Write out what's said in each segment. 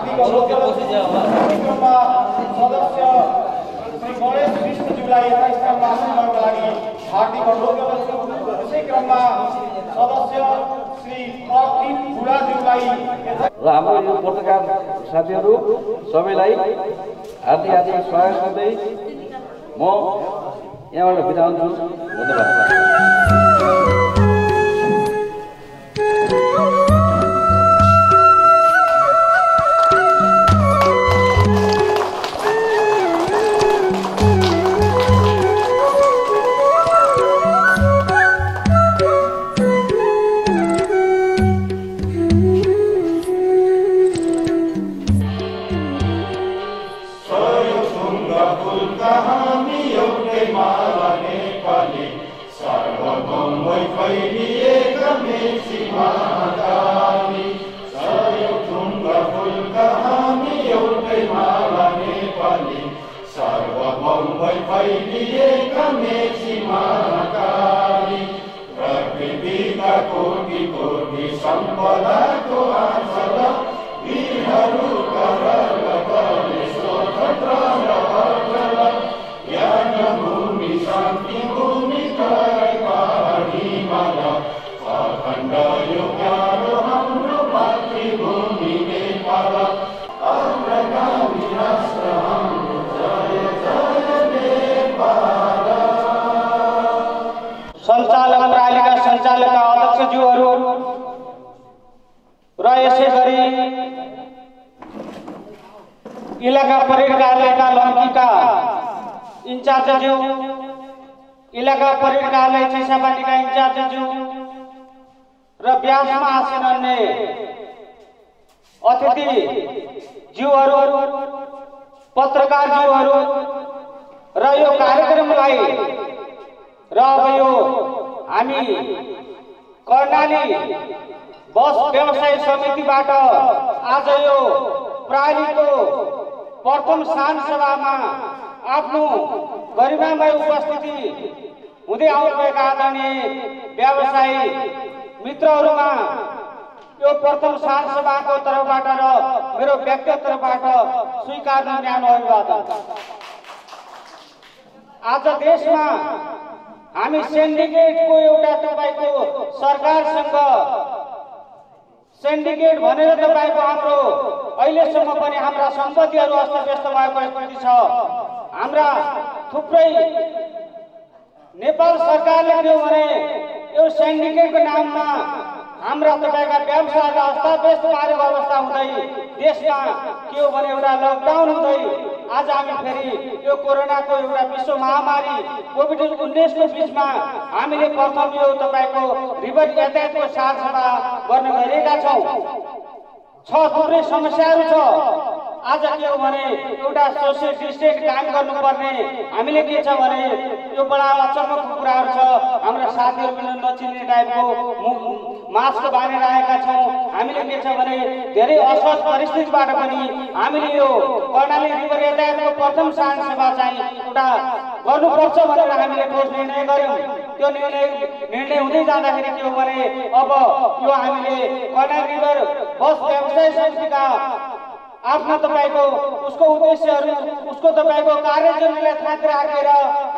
हार्दिक अनुरोध कार्यक्रममा सदस्य श्री गणेश विष्णुज्यूलाई यथा स्थानमा आसन गर्नका लागि हार्दिक अनुरोध गर्दछु। यसै क्रममा सदस्य श्री प्रदीप बुढाज्यूलाई र हाम्रो यो पत्रकार साथीहरू सबैलाई हार्दिक स्वागत गर्दै म यहाँबाट बिदा हुन्छु। धन्यवाद। सञ्चालक प्रालिका सञ्चालकका अध्यक्षज्यूहरू र यसै गरी इलाका परेड कार्यालयका लम्कीका इन्चार्जज्यू, इलाका परेड कार्यालय चिसापानीका इन्चार्जज्यू र व्यासमा आसीन अन्य अतिथिज्यूहरू, पत्रकारज्यूहरू र यो कार्यक्रमलाई र अब यो हामी कर्णाली बस व्यवसाय समितिबाट आज यो प्रालिको प्रथम शान सभामा आफ्नो गरिमामय उपस्थिति हुँदै आउनुभएका आदरणीय व्यवसायी मित्रहरूमा यो प्रथम शान सभाको तर्फबाट र मेरो व्यक्तिगत तर्फबाट स्वीकार न्यानो अभिवादन। आज देशमा हामी सिन्डिकेटको एउटा तपाईको सरकारसँग सिन्डिकेट भनेर तपाईको हाम्रो अहिलेसम्म पनि हाम्रा सम्पत्तिहरू अस्तव्यस्त भएको स्थिति छ। हाम्रा थुप्रै नेपाल सरकारले के भने यो सिन्डिकेटको नाममा हाम्रा तपाईका व्यवसायलाई अस्तव्यस्त पारेको अवस्था हुँदै देशमा के हो भने एउटा लकडाउन हुँदै आज हामी फेरि यो कोरोनाको एउटा विश्व महामारी कोभिड-19 को बीचमा हामीले प्रथम यो तपाईको रिभर यातायातको सारसभा गर्न गएका छौं। थुप्रै समस्याहरू छ। आज के हो भने एउटा सोशल डिस्टेन्स कायम गर्नुपर्ने, हामीले के छ भने यो बडा अचम्मको कुराहरू छ। हाम्रा साथीहरू पनि नचिन्ने टाइपको मास्क बाँधेर आएका छौं। हामीले के छ भने धेरै असहज परिस्थितिबाट पनि हामीले यो कर्णाली रिभर यातायातको प्रथम शान सभा चाहिँ एउटा गर्नुपर्छ भनेर हामीले ठोस निर्णय गर्यौं। त्यो निर्णय हुँदै जाँदाखेरि के हो भने अब यो हामीले कर्णाली रिभर बस व्यवसाय समितिका आफ्ना तपाईको उसको उद्देश्यहरू, उसको तपाईको कार्ययोजनालाई थाहा राखेर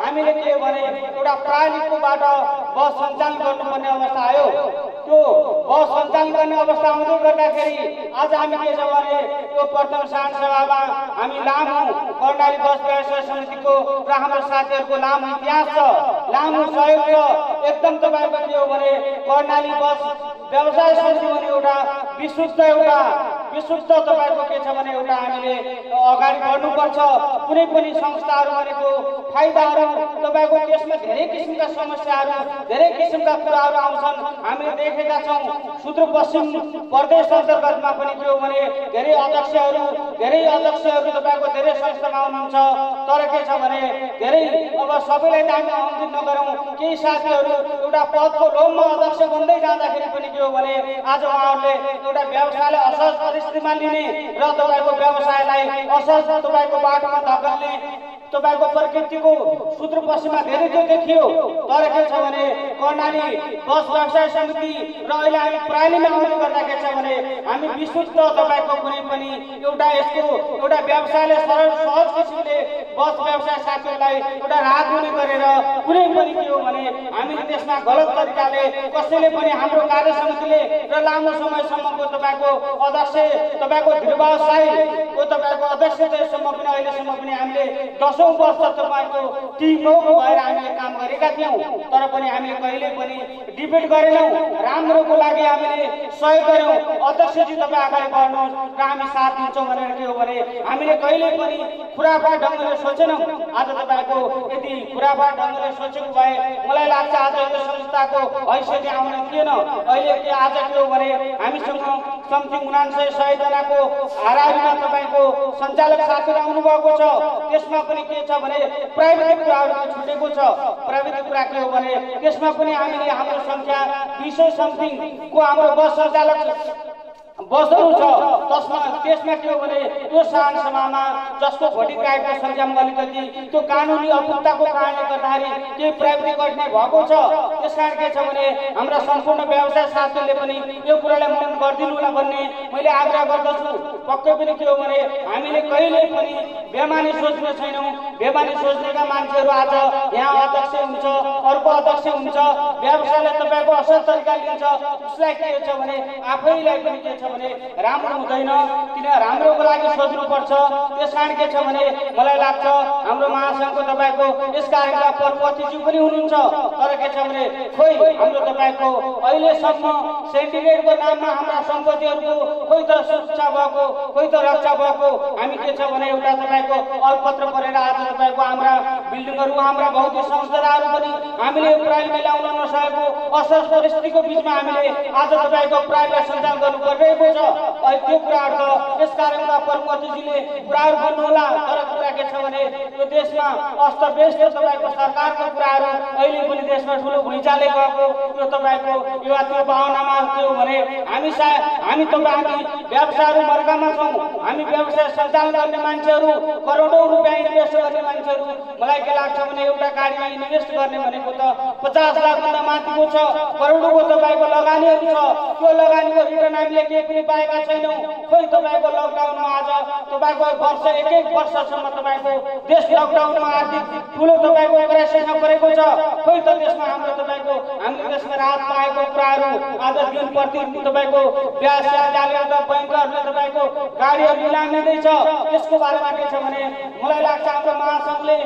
हामीले के भने एउटा प्रालिकोबाट बस सञ्चालन गर्नुपर्ने अवस्था आयो। त्यो बस सञ्चालन गर्ने अवस्था आउँदै गर्दाखेरि आज हामी के छ भने यो प्रथम शान सभामा हामी लामो कर्णाली बस व्यवसाय समितिको र हाम्रो साथीहरूको लामो इतिहास छ, लामो सहयोग छ। एकदम तपाईको के हो भने कर्णाली बस व्यवसाय समिति भने एउटा विशुद्ध तपाईको के छ भने एउटा हामीले अगाडि बढ्नुपर्छ। कुनै पनि संस्थाहरू भनेको फाइदाहरू तपाईको त्यसमा धेरै किसिमका समस्याहरू, धेरै किसिमका कुराहरू आउँछन्। हामीले देखेका छौं सुदूरपश्चिम प्रदेश अन्तर्गतमा पनि के हो भने धेरै अध्यक्षहरू तपाईको धेरै संस्थामा हुनुहुन्छ। तर के छ भने धेरै अब सबैलाई हामी आउँदिन नगरौं, केही साथीहरू एउटा पदको लोभमा अध्यक्ष बन्दै जाँदाखेरि पनि के हो भने आज उहाँहरूले एउटा व्यवसायलाई असहज परिस्थितिमा लिने र तपाईको व्यवसायलाई असहज तपाईको बाटोमा धकेल्ने तपाईको प्रकृतिको सुदूरपश्चिममा धेरै त्यो देखियो। तर के छ भने कर्णाली बस व्यवसाय समिति र अहिले हामी प्राइलीमा आउने गर्दा के छ भने हामी विशुद्ध तपाईको कुनै पनि एउटा यसको एउटा व्यवसायले सरल सहज किसिमले बस व्यवसाय साथीहरूलाई एउटा राहत हुने गरेर कुनै पनि के हो भने हामीले त्यसमा गलत तरिकाले कसैले पनि हाम्रो कार्य समितिले र लामो समयसम्मको तपाईको अध्यक्ष तपाईको ध्रुवराज साईको तपाईको अध्यक्षतासम्म पनि अहिलेसम्म पनि हामीले 10औं वर्ष तपाईको टिमको भएर हामीले काम गरेका थियौं। तर पनि हामीले कहिले पनि डिबेट गरेनौं, राम्रोको लागि हामीले सहयोग गर्यौं। अध्यक्षजी तपाईँ अगाडि बढ्नुहोस् र हामी साथ दिन्छौँ भनेर के हो भने हामीले कहिले पनि खुराफाट ढङ्गले सोचेनौं। आज तपाईको यदि खुराफाट ढङ्गले सोचेको भए मलाई लाग्छ आज यो संस्थाको हैसियत आउन थिएन। अहिले के आज के हो भने हामीसँग समथिङ 99 जनाको हाराहारीमा तपाईको सञ्चालक साथीहरू आउनु भएको छ। त्यसमा पनि के छ भने प्राइभेट कुराहरू छुटेको छ। प्राइभेट कुरा के हो भने त्यसमा पनि हामीले हाम्रो संख्या 200 समथिङ को हाम्रो बस सञ्चालक बसहरू छ। त्यसमा के हो भने त्यो साधारण सभामा जसको भोटिङ राइटको सङ्ख्यामा अलिकति त्यो कानुनी अपुगताको कारणले गर्दाखेरि केही प्राइभेटीकरण भएको छ। त्यसकारण के छ भने हाम्रा सम्पूर्ण व्यवसाय साथीहरूले पनि यो कुरालाई मनन गरिदिनु होला भन्ने मैले आग्रह गर्दछु। पक्कै पनि के हो भने हामीले कहिले पनि बेमानी सोच्ने छैनौँ। बेमानी सोच्नेका मान्छेहरू आज यहाँ अध्यक्ष हुन्छ, अर्को अध्यक्ष हुन्छ, व्यवसायलाई तपाईँको असल तरिकाले लिन्छ, उसलाई के छ भने आफैलाई पनि के छ भने राम्रो हुँदैन। किन राम्रोको लागि सोच्नुपर्छ। त्यसकारण के छ भने मलाई लाग्छ हाम्रो महासङ्घको तपाईको यस कार्यका प्रमुखज्यू पनि हुनुहुन्छ। तर के छ भने खोइ हाम्रो तपाईको अहिलेसम्म सेन्टिग्रेडको नाममा हाम्रा सम्पत्तिहरूको कोही त सुरक्षा भएको, कोही त रक्षा भएको। हामी के छ भने एउटा तपाईको अलपत्र परेर आज तपाईको हाम्रा बिल्डिङहरू, हाम्रा भौतिक संस्थाहरू पनि हामीले प्राइभेट ल्याउन नसकेको असहज परिस्थितिको बीचमा हामीले आज तपाईको प्राइभेट सञ्चालन गर्नु परिरहेको छ। त्यो कुराहरू त यस कार्यका प्रमुखज्यूले कुराहरू गर्नुहोला। तर कुरा के छ भने यो देशमा अस्तव्यस्त तपाईको सरकारको कुराहरू अहिले पनि देशमा ठुलो भुइँचालो गएको यो तपाईको यो त्यो भावनामा के हो भने हामी व्यवसायहरू मर्कामा छौँ। हामी व्यवसाय सञ्चालन गर्ने मान्छेहरू, करोडौँ रुपियाँ इन्भेस्ट गर्ने मान्छेहरू। मलाई के लाग्छ भने एउटा गाडीमा इन्भेस्ट गर्ने भनेको त 50 लाखभन्दा माथिको छ, करोडौँको तपाईको लगानीहरू छ। त्यो लगानीको रिटर्न हामीले केही पनि पाएका छैनौँ। खोइ तपाईको लकडाउनमा आज तपाईको वर्ष एक वर्षसम्म तपाईको देश लकडाउनमा आर्थिक ठुलो तपाईको क्राइसिसमा परेको छ। खोइ त त्यसमा हाम्रो तपाईको हामीले त्यसमा राहत पाएको कुराहरू आज दिन प्रतिदिन तपाईको व्यवसाय जालेर त बैंकहरूले तपाईको गाडीहरू निलाम लिँदैछ। त्यसको बारेमा के छ भने मलाई लाग्छ हाम्रो महासङ्घले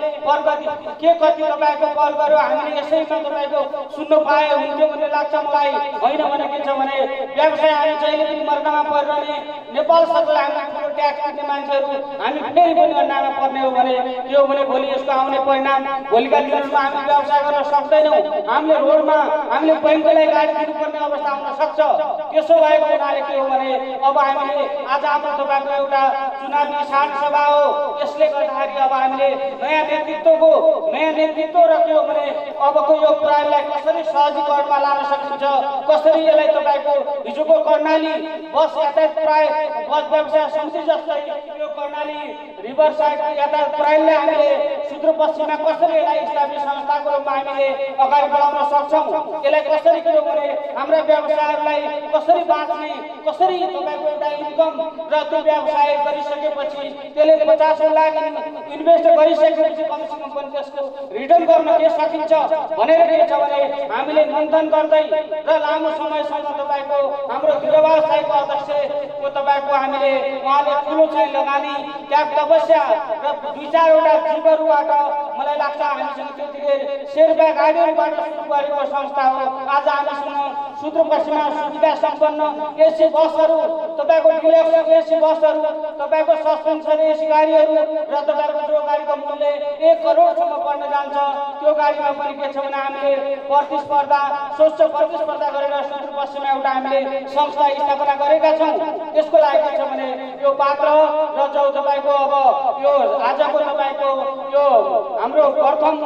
के कति तपाईको कल गर्यो हामीले यसैमा तपाईको सुन्न पाए हुन्थ्यो भन्ने लाग्छ मलाई। होइन भने के छ भने व्यवसाय हामी जहिले पनि मर्कामा परिरहने, नेपाल सरकारले हामीलाई ठुलो ट्याक्स तिर्ने मान्छेहरू हामी फेरि पनि अन्नामा पर्ने हो भने के हो भने भोलि यसको आउने परिणाम भोलिका दिनहरूमा हामी व्यवसाय गर्न सक्दैनौँ। हामीले रोडमा हामीले बैंकलाई गाडी दिनुपर्ने अवस्था आउन सक्छ। त्यसो भएको हुनाले के हो भने अब हामीले आज हाम्रो तपाईँको एउटा चुनावी साधारण सभा हो। यसले गर्दाखेरि अब हामीले नयाँ नेतृत्व र के हो भने अबको यो प्रायलाई कसरी सहजीकरणमा लान सकिन्छ, कसरी यसलाई तपाईँको हिजोको कर्णाली बस यातायात प्राय बस व्यवसाय समिति जस्तै यो कर्णाली रिभर साइड यातायात प्रायलाई हामीले सुदूरपश्चिममा कसरी यसलाई स्थानीय संस्थाको रूपमा हामीले अगाडि बढाउन सक्छौँ, यसलाई कसरी के हो भने हाम्रा व्यवसायहरूलाई कसरी बाँच्ने, कसरी तपाईँको एउटा इन्कम र त्यो व्यवसाय गरिसकेपछि त्यसले 50 लाख इन्भेस्ट गरिसकेपछि कमसेकम पनि त्यसको रिटर्न गर्न के सकिन्छ भनेर के छ भने हामीले मन्थन गर्दै र लामो समयसम्म तपाईँको हाम्रो ध्रुवराज साईको अध्यक्षको तपाईँको हामीले उहाँले ठुलो चाहिँ लगानी त्याग तपस्या र 2-4वटा जीवहरूबाट मलाई लाग्छ हामीसँग त्यतिखेर शेर्पा गाडीहरूबाट सुरु गरेको संस्था हो। आज हामीसँग सुदूरपश्चिममा सुविधा सम्पन्न एसी बसहरू, तपाईँको डिलक्स एसी बसहरू, तपाईँको सस्पेन्सन एसी गाडीहरू र तपाईँको जो गाडीको मूल्य 1 करोडसम्म पर्न जान्छ त्यो गाडीमा पनि के छ भने हामीले स्वच्छ प्रतिस्पर्धा गरेर सुदूरपश्चिममा एउटा हामीले संस्था स्थापना गरेका छौँ। त्यसको लागि के छ भने यो पात्र र जो तपाईँको अब यो आजको तपाईँको यो हाम्रो प्रथम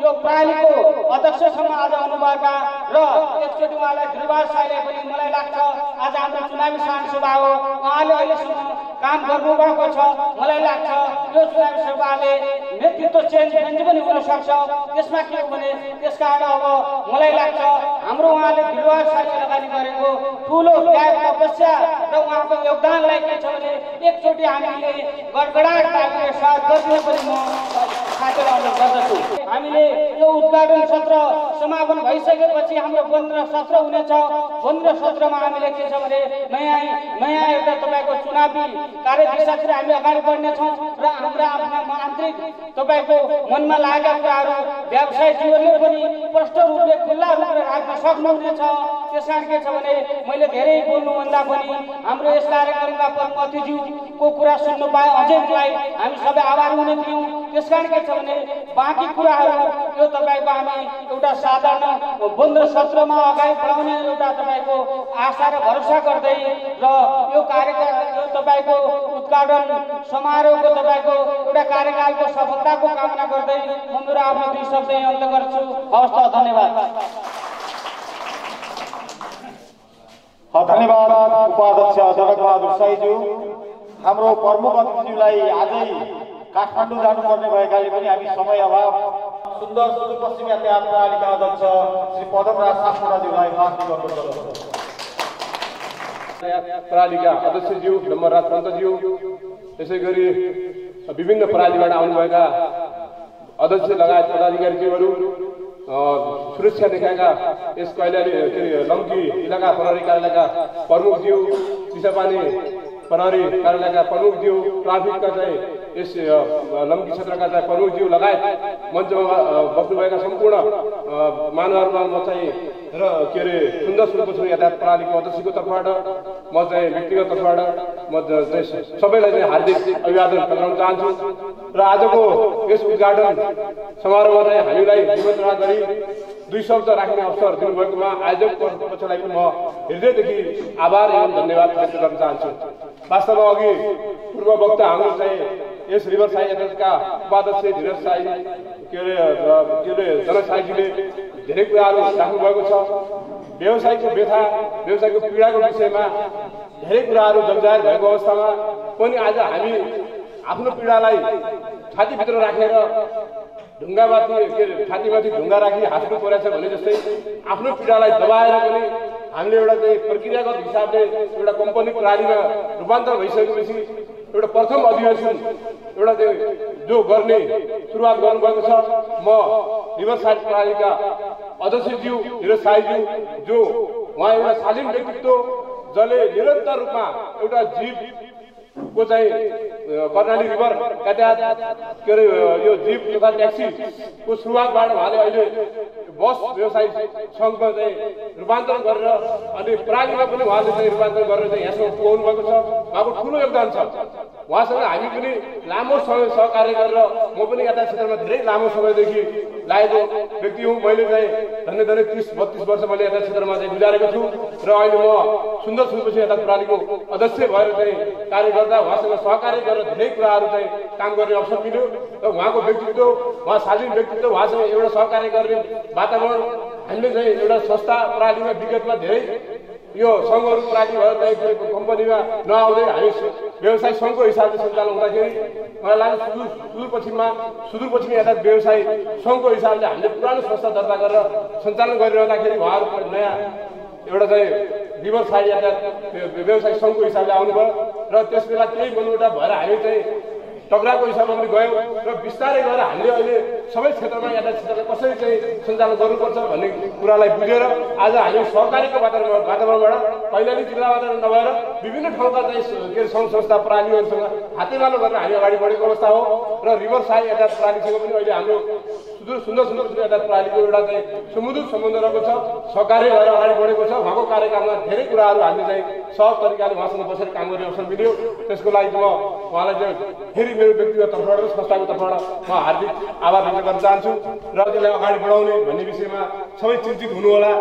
यो प्रालीको अध्यक्षसम्म आज आउनुभएका र एकचोटि उहाँलाई ध्रुवराज साईले पनि मलाई लाग्छ आज हाम्रो चुनावी साधारण सभा हो, उहाँले अहिलेसम्म काम गर्नुभएको छ। मलाई लाग्छ यो चुनावी सभाले नेतृत्व चेन्ज पनि हुन सक्छ। त्यसमा के हो भने त्यसकारण अब मलाई लाग्छ हाम्रो उहाँले दिलवारसाथी लगानी गरेको ठुलो त्याग तपस्या र उहाँको योगदानलाई के छ भने एकचोटि हामीले गडगडाट पार्टीले साथ गरिदिनु पनि म साथीलाई अनुरोध गर्दछु। हामीले यो उद्घाटन सत्र समापन भइसकेपछि हाम्रो बन्द सत्र हुनेछ। बन्द सत्रमा हामीले के छ भने नयाँ एउटा तपाईँको चुनावी कार्यदिशातिर हामी अगाडि बढ्नेछौँ र हाम्रा आफ्ना आन्तरिक तपाईँको मनमा लागेका कुराहरू व्यवसाय जीवनले पनि प्रष्ट रूपले खुल्ला रूपले राख्न सक्नुहुनेछ। त्यसकारण के छ भने मैले धेरै बोल्नुभन्दा पनि हाम्रो यस कार्यक्रमका प्रमुख अतिथिज्यूको कुरा सुन्नु पाए अझैलाई हामी सबै आभारी हुने थियौँ। त्यसकारण के छ भने बाँकी कुराहरू यो तपाईँको हामी एउटा साधारण बन्द सत्रमा अगाडि बढाउने एउटा तपाईँको आशा र भरोसा गर्दै र यो कार्यक्रम यो तपाईँको उद्घाटन समारोहको तपाईँको एउटा कार्यकालको सफलताको कामना गर्दै म मेरो आफ्नो दुई शब्द अन्त गर्छु। हवस् त, धन्यवाद। धन्यवाद उपाध्यक्ष जगतबहादुर साईज्यू। हाम्रो प्रमुख अतिथिज्यूलाई आजै काठमाडौँ जानुपर्ने भएकाले पनि हामी समय अभाव सुन्दर सुदूरपश्चिम यातायात प्रणालीका अध्यक्ष श्री पदमराज सापकोटाज्यूलाई हार्दिक अनुरोध गर्दछु। प्रणालीका अध्यक्षज्यू नम्बरराज पन्तज्यू, त्यसै गरी विभिन्न प्रणालीबाट आउनुभएका अध्यक्ष लगायत पदाधिकारीज्यूहरू, सुरक्षा निकायका यस कैलाली लम्की इलाका प्रहरी कार्यालयका प्रमुखज्यू, चिसापानी प्रहरी कार्यालयका प्रमुखज्यू, ट्राफिकका चाहिँ यस लम्की क्षेत्रका चाहिँ प्रमुखज्यू लगायत मञ्चमा बस्नुभएका सम्पूर्ण मानवहरूमा म चाहिँ र के अरे सुन्दर सुदूरपश्चिम यातायात प्रणालीको अध्यक्षको तर्फबाट म चाहिँ व्यक्तिगत तर्फबाट म चाहिँ सबैलाई चाहिँ हार्दिक अभिवादन गर्न चाहन्छु। र आजको यस उद्घाटन समारोहमा चाहिँ हामीलाई निमन्त्रणा गरी दुई शब्द राख्ने अवसर दिनुभएकोमा आयोजक पक्षलाई पनि म हृदयदेखि आभार एवं धन्यवाद व्यक्त गर्न चाहन्छु। वास्तवमा अघि पूर्व वक्ता हाम्रो चाहिँ यस रिभरसाइड यातायातका उपाध्यक्ष धीरज साई के अरे जनक साईजीले धेरै कुराहरू राख्नुभएको छ। व्यवसायको व्यथा, व्यवसायको पीडाको विषयमा धेरै कुराहरू जगजाहेर भएको अवस्थामा पनि आज हामी आफ्नो पीडालाई छातीभित्र राखेर ढुङ्गामाथि के अरे छातीमाथि ढुङ्गा राखी हाँस्नु परेछ भने जस्तै आफ्नो पीडालाई दबाएर पनि हामीले एउटा चाहिँ प्रक्रियागत हिसाबले एउटा कम्पनी प्रणालीमा रूपान्तर भइसकेपछि एउटा प्रथम अधिवेशन एउटा चाहिँ जो गर्ने सुरुवात गर्नुभएको छ। म रिभरसाइड प्रणालीका अध्यक्षज्यू धीरज साईज्यू, जो उहाँ एउटा शालीन व्यक्तित्व जसले निरन्तर रूपमा एउटा जीवको चाहिँ कर्णाली रिभर यातायात के अरे यो जीप तथा ट्याक्सीको सुरुवातबाट उहाँले अहिले बस व्यवसाय सङ्घमा चाहिँ रूपान्तरण गरेर अनि प्रणालीमा पनि उहाँले चाहिँ रूपान्तरण गरेर चाहिँ यहाँसम्म पुगाउनु भएको छ। उहाँको ठुलो योगदान छ। उहाँसँग हामी पनि लामो समय सहकार्य गरेर म पनि यातायात क्षेत्रमा धेरै लामो समयदेखि लागेको व्यक्ति हुँ। मैले चाहिँ धन्य 30-32 वर्ष मैले यातायात क्षेत्रमा चाहिँ गुजारेको छु र अहिले म सुन्दर सुदूरपश्चिम यातायात प्रणालीको अध्यक्ष भएर चाहिँ कार्य गर्दा उहाँसँग सहकार्य गरेर धेरै कुराहरू चाहिँ काम गर्ने अवसर मिल्यो र उहाँको व्यक्तित्व, उहाँ शालीन व्यक्तित्व, उहाँसँग एउटा सहकार्य गर्ने वातावरण हामीले चाहिँ एउटा संस्था प्रणालीमा विगतमा धेरै यो सङ्घहरू प्रणाली भएर कम्पनीमा नआउँदै हामी व्यवसाय सङ्घको हिसाबले सञ्चालन हुँदाखेरि मलाई लाग्छ सुदूरपश्चिम यातायात व्यवसाय सङ्घको हिसाबले हामीले पुरानो संस्था दर्ता गरेर सञ्चालन गरिरहँदाखेरि उहाँहरू नयाँ एउटा चाहिँ रिभरसाइड यातायात व्यवसाय सङ्घको हिसाबले आउनुभयो र त्यस बेला केही मनमुटाव भएर हामी चाहिँ टक्राको हिसाबमा पनि गयौँ र बिस्तारै गएर हामीले अहिले सबै क्षेत्रमा यातायात क्षेत्रलाई कसरी चाहिँ सञ्चालन गर्नुपर्छ भन्ने कुरालाई बुझेर आज हामी सहकारीको वातावरणबाट कैलाली जिल्लाबाट नभएर विभिन्न ठाउँका चाहिँ के सङ्घ संस्था प्रणालीहरूसँग हातेमालो गरेर हामी अगाडि बढेको अवस्था हो र रिभरसाइड यातायात प्रणालीसँग पनि अहिले हाम्रो सुन्दर यातायात प्रणालीको एउटा चाहिँ सुमधुर सम्बन्ध रहेको छ। सहकार्य भएर अगाडि बढेको छ। उहाँको कार्यकालमा धेरै कुराहरू हामीले चाहिँ सहज तरिकाले उहाँसँग बसेर काम गर्ने अवसर मिल्यो। त्यसको लागि म उहाँलाई चाहिँ फेरि मेरो व्यक्तिगत तर्फबाट र संस्थाको तर्फबाट म हार्दिक आभार व्यक्त गर्न चाहन्छु र यसलाई अगाडि बढाउने भन्ने विषयमा सबै चिन्तित हुनुहोला।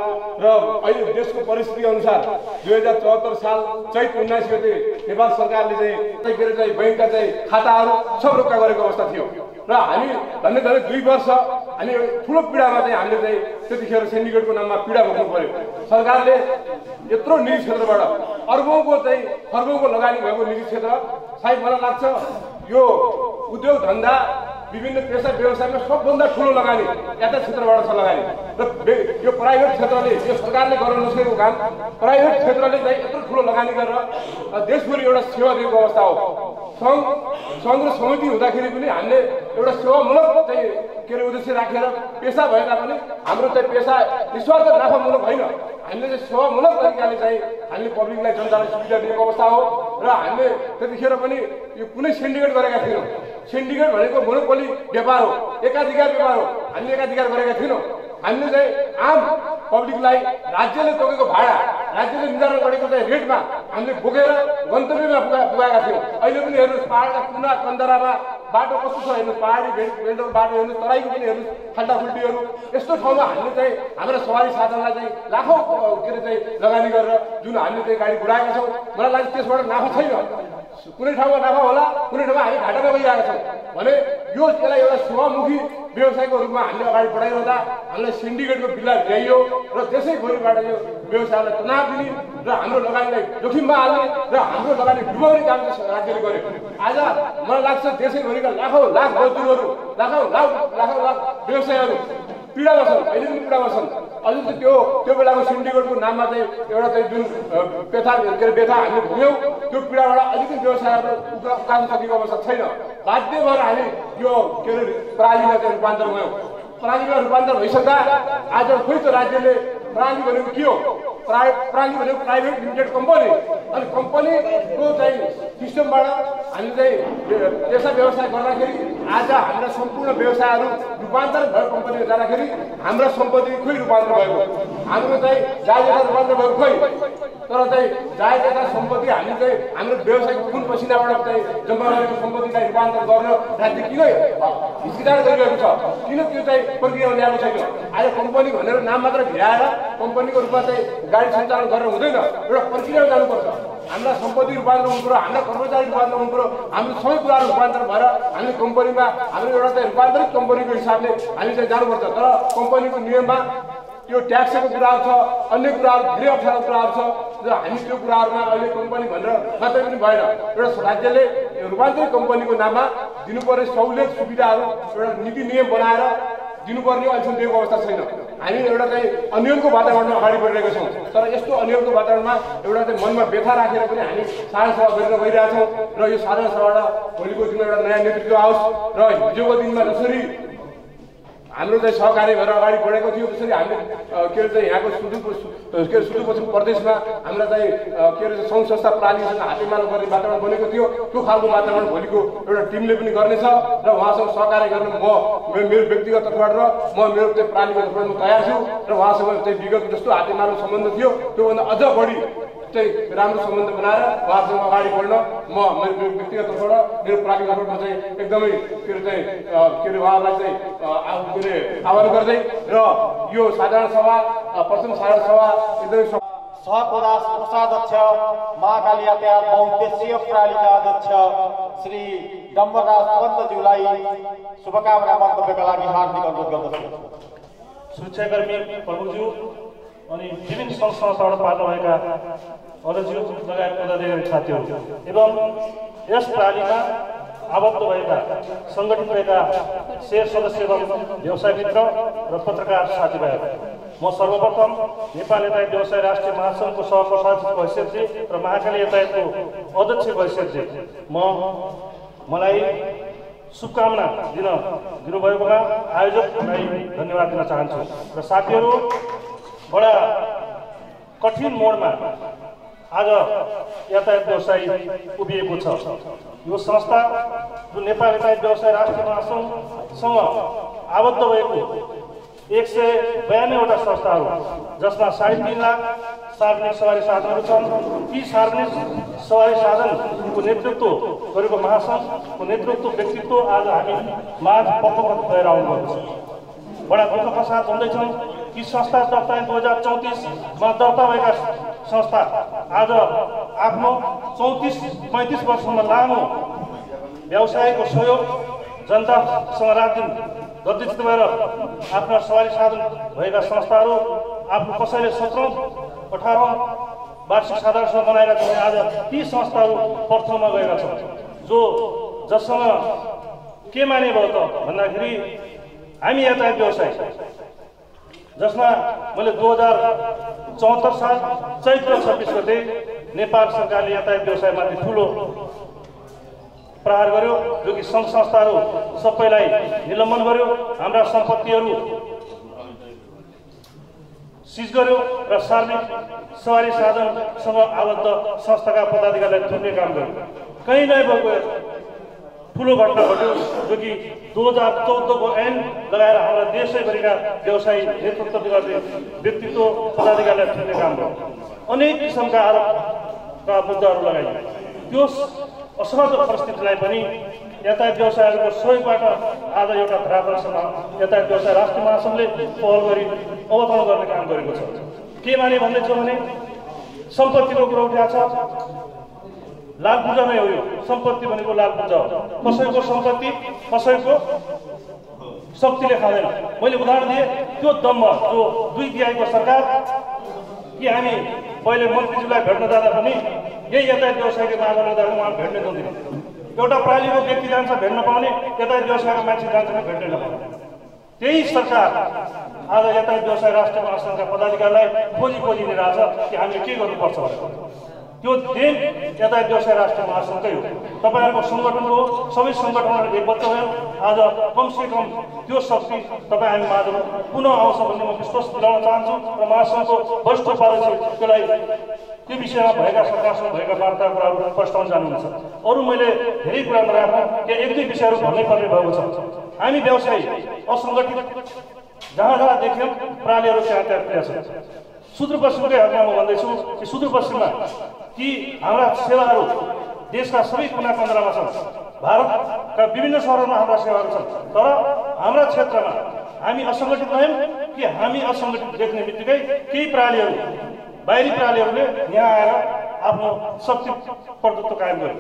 र अहिले देशको परिस्थिति अनुसार 2074 साल चैत 19 गते नेपाल सरकारले चाहिँ बैंकका चाहिँ खाताहरू सब रोक्का गरेको अवस्था थियो र हामी धन्य 2 वर्ष हामी ठुलो पीडामा चाहिँ हामीले चाहिँ त्यतिखेर सिन्डिकेटको नाममा पीडा भोग्नु पर्यो। सरकारले यत्रो निजी क्षेत्रबाट खर्बौँको लगानी भएको निजी क्षेत्र सायद मलाई लाग्छ यो उद्योग धन्दा विभिन्न पेसा व्यवसायमा सबभन्दा ठुलो लगानी यातायात क्षेत्रबाट छ लगानी र यो प्राइभेट क्षेत्रले यो सरकारले गर्न नसकेको काम प्राइभेट क्षेत्रले चाहिँ यत्रो ठुलो लगानी गरेर देशभरि एउटा सेवा दिएको अवस्था हो। सङ्घ र समिति हुँदाखेरि पनि हामीले एउटा सेवामूलक चाहिँ के अरे उद्देश्य राखेर पेसा भए तापनि हाम्रो चाहिँ पेसा निस्वार्थ नाफामूलक होइन, हामीले चाहिँ सेवामूलक तरिकाले चाहिँ हामीले पब्लिकलाई जनतालाई सुविधा दिएको अवस्था हो। र हामीले त्यतिखेर पनि यो कुनै सिन्डिकेट गरेका थिएनौँ। सिन्डिकेट भनेको मोनोपोली व्यापार हो, एकाधिकार व्यापार हो। हामीले एकाधिकार गरेका थिएनौँ। हामीले चाहिँ आम पब्लिकलाई राज्यले तोकेको भाडा, राज्यले निर्धारण गरेको चाहिँ रेटमा हामीले बोकेर गन्तव्यमा पुगाएका थियौँ। अहिले पनि हेर्नुहोस् पहाडका कुना कन्दरामा बाटो कस्तो छ हेर्नुहोस्, पहाडी बेल्टको बाटो हेर्नुहोस्, तराईको पनि हेर्नुहोस्, खाल्टाखुल्टीहरू। यस्तो ठाउँमा हामीले चाहिँ हाम्रा सवारी साधनलाई चाहिँ लाखौँ के अरे चाहिँ लगानी गरेर जुन हामीले चाहिँ गाडी घुराएका छौँ, मलाई लाग्छ त्यसबाट नाफा छैन। कुनै ठाउँमा नाफा होला, कुनै ठाउँमा हामी घाटामा गइरहेका छौँ भने यो यसलाई एउटा सेवामुखी व्यवसायको रूपमा हामीले अगाडि बढाइरहँदा हामीलाई सिन्डिकेटको बिल्ला ल्याइयो र देशैभरिबाट यो व्यवसायलाई तनाव दिने र हाम्रो लगानीलाई जोखिममा हाल्ने र हाम्रो लगानी डुबाउने काम राज्यले गर्यो। आज मलाई लाग्छ देशैभरिका लाखौँ लाख मजदुरहरू, लाखौँ लाख व्यवसायहरू पीडामा छन्, अहिले पनि पीडामा छन्। अझै चाहिँ त्यो बेलाको सिन्डिकेटको नाममा चाहिँ एउटा चाहिँ जुन व्यथा हामीले भोग्यौँ, त्यो पीडाबाट अझै पनि व्यवसायहरू उकाल्न सकेको अवस्था छैन। बाध्य भएर हामी यो के अरे प्रणालीमा चाहिँ रूपान्तर गयौँ। प्रणालीमा रूपान्तर भइसक्दा आज खोइ त राज्यले प्रणाली भनेको के हो? प्रणाली भनेको प्राइभेट लिमिटेड कम्पनी। अनि कम्पनीको चाहिँ सिस्टमबाट हामीले चाहिँ पेसा व्यवसाय गर्दाखेरि आज हाम्रा सम्पूर्ण व्यवसायहरू रूपान्तर भएर कम्पनीमा जाँदाखेरि हाम्रा सम्पत्ति खोइ रूपान्तर भएको, हाम्रो चाहिँ जायजा रूपान्तर भएको खोइ। तर चाहिँ जायजा सम्पत्ति हामी चाहिँ हाम्रो व्यवसायको खुन पसिनाबाट चाहिँ जम्मा गरेको सम्पत्तिलाई रूपान्तर गर्न राज्य किन हिचकिचार गरिरहेको छ? किन त्यो चाहिँ प्रक्रियामा ल्याएको छैन? आज कम्पनी भनेर नाम मात्र भिराएर कम्पनीको रूपमा चाहिँ गाडी सञ्चालन गरेर हुँदैन, एउटा प्रक्रियामा जानुपर्छ। हाम्रा सम्पत्ति रूपान्तर हुनु पऱ्यो, हाम्रा कर्मचारी रूपान्तर हुनु पऱ्यो, हाम्रो सबै कुराहरू रूपान्तर भएर हामीले कम्पनीमा हाम्रो एउटा चाहिँ रूपान्तरित कम्पनीको हिसाबले हामी चाहिँ जानुपर्छ। तर कम्पनीको नियममा यो ट्याक्सको कुराहरू छ, अन्य कुराहरू धेरै अप्ठ्यारो कुराहरू छ र हामी त्यो कुराहरूमा अहिले कम्पनी भनेर मात्रै पनि भएन। एउटा राज्यले रूपान्तरित कम्पनीको नाममा दिनुपर्ने सहुलियत सुविधाहरू एउटा नीति नियम बनाएर दिनुपर्ने अहिलेसम्म दिएको अवस्था छैन। हामी एउटा चाहिँ अनियमको वातावरणमा अगाडि बढिरहेका छौँ। तर यस्तो अनियमको वातावरणमा एउटा चाहिँ मनमा व्यथा राखेर पनि हामी साधारण सभा गरेर गइरहेका छौँ र यो साधारण सभाबाट भोलिको दिनमा एउटा नयाँ नेतृत्व आओस् र हिजोको दिनमा जसरी हाम्रो चाहिँ सहकार्य भएर अगाडि बढेको थियो त्यसरी हामीले के अरे चाहिँ यहाँको सुदूरपश्चिम प्रदेशमा हाम्रा चाहिँ के अरे सङ्घ संस्था प्रणालीसँग हातेमालो गर्ने वातावरण बनेको थियो। त्यो खालको वातावरण भोलिको एउटा टिमले पनि गर्नेछ र उहाँसँग सहकार्य गर्न म मेरो व्यक्तिगत तर्फबाट र म मेरो चाहिँ प्रणालीको तर्फबाट म तयार छु र उहाँसँग चाहिँ विगत जस्तो हातेमालो सम्बन्ध थियो त्योभन्दा अझ बढी चाहिँ राम्रो सम्बन्ध बनाएर उहाँसँग अगाडि बढ्न म मेरो व्यक्तिगत तर्फबाट मेरो प्रालिको तर्फबाट चाहिँ एकदमै के अरे चाहिँ के अरे उहाँहरूलाई चाहिँ आह्वान गर्दै र यो साधारण सभा प्रथम साधारण सभा एकदमै कोषाध्यक्ष महाकाली यातायात बहुउद्देश्यीय प्रणालीका अध्यक्ष श्री डम्बराज पन्तज्यूलाई शुभकामना मन्तव्यका लागि हार्दिक अनुरोध गर्दछु। सुरक्षाकर्मी प्रमुखज्यू अनि विभिन्न सङ्घ संस्थाबाट पात्र भएका अध्यक्षज्यू लगायत पदाधिकारी साथीहरू एवं यस प्रणालीमा आबद्ध भएका सङ्गठित भएका शेयर सदस्य एवं व्यवसाय मित्र र पत्रकार साथीभाइहरू, म सर्वप्रथम नेपाल यातायात व्यवसाय राष्ट्रिय महासङ्घको सहप्रशासकको हैसियतले र महाकाली यातायातको अध्यक्षको हैसियतले मलाई शुभकामना दिनुभएकोमा आयोजकलाई धन्यवाद दिन चाहन्छु। र साथीहरू, बडा कठिन मोडमा आज यातायात व्यवसाय उभिएको छ। यो संस्था जुन नेपाल यातायात व्यवसाय राष्ट्रिय महासङ्घसँग आबद्ध भएको 192वटा संस्थाहरू, जसमा 3.5 लाख सार्वजनिक सवारी साधनहरू छन्। ती सार्वजनिक सवारी साधनको नेतृत्व गरेको महासङ्घको नेतृत्व व्यक्तित्व आज हामी माझ पक्क भएर आउनुभएको छ। बडा दुःखका साथ भन्दैछौँ कि संस्था दर्ता 2034मा दर्ता भएका संस्था आज आफ्नो 34-35 वर्षमा लामो व्यवसायको सहयोग जनतासँग रातदिन गतिचित भएर आफ्ना सवारी साधन भएका संस्थाहरू आफ्नो कसैले 17-18 वार्षिक साधारण सभा बनाएका छन्। आज ती संस्थाहरू प्रथममा गएका छन्, जो जससँग के माने भयो त भन्दाखेरि हामी यातायात व्यवसाय जसमा मैले 2074 साल चैत्र 26 गते नेपाल सरकारले यातायात व्यवसायमाथि ठुलो प्रहार गर्यो, जो कि सङ्घ संस्थाहरू सबैलाई निलम्बन गर्यो, हाम्रा सम्पत्तिहरू सिज गर्यो र सार्वजनिक सवारी साधनसँग आबद्ध संस्थाका पदाधिकारीलाई थुन्ने काम गर्यो। कहीँ नै भएको ठुलो घटना घट्यो, जो कि 2014 को ऐन लगाएर हाम्रा देशैभरिका व्यवसायी नेतृत्व गर्ने व्यक्तित्व पदाधिकारीलाई थुन्ने काम गर्यो। अनेक किसिमका आरोपका मुद्दाहरू लगाइयो। त्यो असहज परिस्थितिलाई पनि यातायात व्यवसायहरूको सहयोगबाट आज एउटा धरातलसम्म यातायात व्यवसाय राष्ट्रिय महासङ्घले पहल गरी अवतरण गर्ने काम गरेको छ। के माने भन्दैछु भने सम्पत्तिको कुरो उठाएको छ। लाल पूजा नै हो यो। सम्पत्ति भनेको लाल पूजा हो। कसैको सम्पत्ति कसैको शक्तिले खाँदैन। मैले उदाहरण दिएँ, त्यो दम्भ जो 2 तिहाईको सरकार कि हामी पहिले मन्त्रीज्यूलाई भेट्न जाँदा पनि यही यातायात व्यवसायको मागले गर्दा उहाँ भेट्न जाँदैन। एउटा प्रालीको व्यक्ति जान्छ भेट्न पाउने, यातायात व्यवसायको मान्छे जान्छ भने भेट्नै नपाउने। त्यही सरकार आज यातायात व्यवसाय राष्ट्रिय महासङ्घका पदाधिकारीलाई खोजी लिइरहेछ कि हामीले के गर्नुपर्छ भनेर। त्यो देन यातायात व्यवसाय राष्ट्रिय महासङ्घकै हो। तपाईँहरूको सङ्गठनको सबै सङ्गठनहरू एकबद्ध भयो। आज कमसेकम त्यो शक्ति तपाईँ हामी माझ पुनः आउँछ भन्ने म विश्वास दिलाउन चाहन्छु र महासङ्घको वरिष्ठ उपाध्यक्ष त्यसलाई त्यो विषयमा भएका सरकारसँग भएका वार्ता कुराहरू प्रस्तावन जानुहुन्छ। अरू मैले धेरै कुरा नराख्नु, त्यहाँ 1-2 विषयहरू भन्नै पर्ने भएको छ। हामी व्यवसायी असङ्गठित जहाँ देख्यौँ प्रालीहरू त्यहाँ पुगेका छन्। सुदूरपश्चिमकै हकमा म भन्दैछु कि सुदूरपश्चिममा कि हाम्रा सेवाहरू देशका सबै कुना कन्दरामा छन्। भारतका विभिन्न सहरहरूमा हाम्रा सेवाहरू छन्, तर हाम्रा क्षेत्रमा हामी असङ्गठित भयौँ कि हामी असङ्गठित देख्ने बित्तिकै केही प्रालीहरू बाहिरी प्रालीहरूले यहाँ आएर आफ्नो शक्ति प्रभुत्व कायम गर्यो।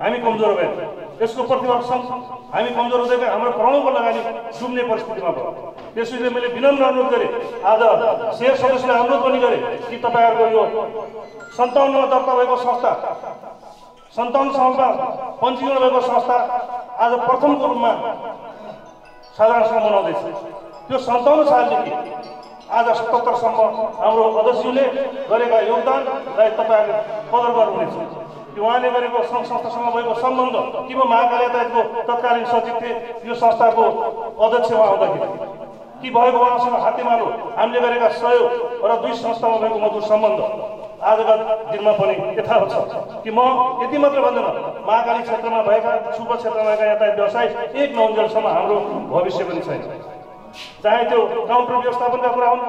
हामी कमजोर भयौँ। यसको प्रतिवर्ष हामी कमजोर हुँदै गयो। हाम्रो करोडौँको लगानी डुब्ने परिस्थितिमा भयो। त्यसैले मैले विनम्र अनुरोध गरेँ, आज शेयर सदस्यलाई अनुरोध पनि गरेँ कि तपाईँहरूको यो 57मा दर्ता भएको संस्था 57 सालमा पञ्जीकरण भएको संस्था आज प्रथमको रूपमा साधारण सभा मनाउँदैछ। त्यो 57 सालदेखि आज 77 सम्म हाम्रो अध्यक्षले गरेका योगदानलाई तपाईँहरूले कदर गर्नुहुनेछ। उहाँले गरेको सङ्घ संस्थासँग भएको सम्बन्ध कि म महाकाल यातायातको तत्कालीन सचिव थिएँ, यो संस्थाको अध्यक्षमा आउँदाखेरि कि भएको उहाँसँग हातेमालो हामीले गरेका सहयोग र 2 संस्थामा भएको मधुर सम्बन्ध आजका दिनमा पनि यथावत छ। कि म यति मात्र भन्दैन, महाकाली क्षेत्रमा भएका शुभ क्षेत्रमा भएका यातायात व्यवसाय 1 नौन्जेलसम्म हाम्रो भविष्य पनि छैन। चाहे त्यो काउन्टर व्यवस्थापनका कुरा हुन्,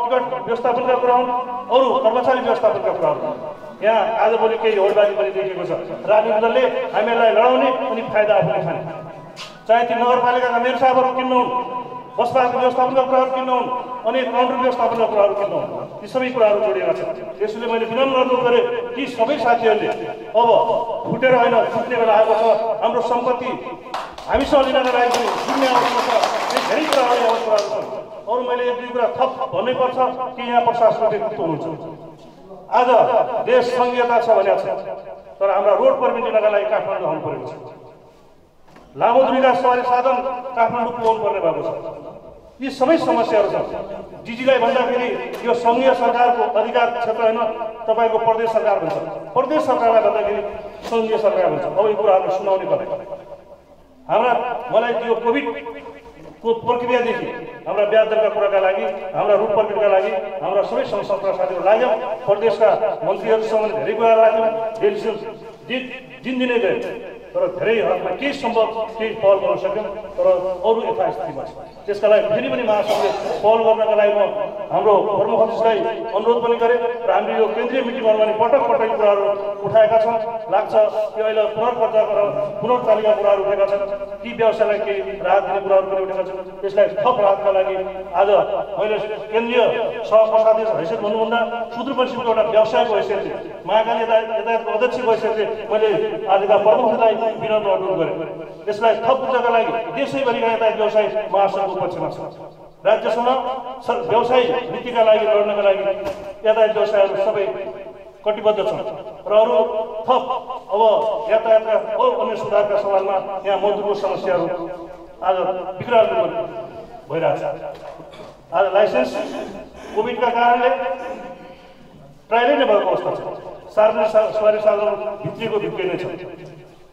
टिकट व्यवस्थापनका कुरा हुन्, अरू कर्मचारी व्यवस्थापनका कुरा हुन्, यहाँ आजभोलि केही होडबाजी पनि देखिएको छ। राजनीतिक दलले हामीहरूलाई लडाउने अनि फाइदा आफूले खाने। चाहे ती नगरपालिकाका मेयर साहबहरू किन्न हुन्, बस पार्कको व्यवस्थापनका कुराहरू किन्न हुन्, अनि काउन्टर व्यवस्थापनका कुराहरू किन्न हुन्, ती सबै कुराहरू जोडिएका छन्। त्यसैले मैले विनम्र अनुरोध गरेँ कि सबै साथीहरूले अब फुटेर होइन, फुट्ने बेला आएको छ। हाम्रो सम्पत्ति हामीसँग लिनका लागि पनि जुन्ने आवश्यक छ। धेरै कुराहरू छन्। अरू मैले 1-2 कुरा थप भन्नैपर्छ कि यहाँ प्रशासनको व्यक्तित्व हुनुहुन्छ। आज देश सङ्घीयता छ भनेको छ, तर हाम्रा रोड पर्मिट लिनका लागि काठमाडौँ आउनु परेको छ। लामो दूरीका सवारी साधन काठमाडौँ पुर्याउनु पर्ने भएको छ। यी सबै समस्याहरू छन्। डिजीलाई भन्दाखेरि यो सङ्घीय सरकारको अधिकार क्षेत्र होइन, तपाईँको प्रदेश सरकार भन्छ। प्रदेश सरकारलाई भन्दाखेरि सङ्घीय सरकार भन्छ। अब यो कुराहरू सुनाउने पर्ने मलाई यो कोभिडको प्रक्रियादेखि हाम्रा ब्याज दरका कुराका लागि, हाम्रा रुट पर्मिटका लागि हाम्रा सबै सङ्घ संस्था साथीहरू लाग्यौँ। प्रदेशका मन्त्रीहरूसँग धेरै कुरा लाग्यौँ। दिनदिनै गयो, तर धेरै हदमा केही सम्भव केही पहल गर्न सक्यौँ, तर अरू यथास्थितिमा छ। त्यसका लागि फेरि पनि महासङ्घले पहल गर्नका लागि म हाम्रो प्रमुख अध्यक्षलाई अनुरोध पनि गरेँ र हामीले यो केन्द्रीय मिटिङहरूमा पनि पटक कुराहरू उठाएका छौँ। लाग्छ कि अहिले पुनर्कर्ता पुनर्तालिका कुराहरू उठेका छन्, ती व्यवसायलाई केही राहत दिने कुराहरू पनि उठेका छन्। त्यसलाई थप राहतका लागि आज मैले केन्द्रीय सहप्रशासक हैसियत भन्नुभन्दा सुदूरपश्चिमको एउटा व्यवसायको हैसियतले, महाकाली यातायातको अध्यक्षको हैसियतले मैले आजका प्रमुखलाई विनम्र अनुरोध गरेँ। यसलाई थप बुझ्नका लागि देशैभरिका यातायात व्यवसाय महासङ्घको पक्षमा छ। राज्यसँग व्यवसाय नीतिका लागि लड्नका लागि यातायात व्यवसायहरू सबै कटिबद्ध छौँ र अरू थप अब यातायातका अन्य सुधारका सवालमा यहाँ मजदुरको समस्याहरू आज बिग्राल भइरहेछ। आज लाइसेन्स कोभिडका कारणले ट्रायलै नै भएको अवस्था छ। सार्वजनिक सवारी साधन भित्रिएको भित्रै नै छ।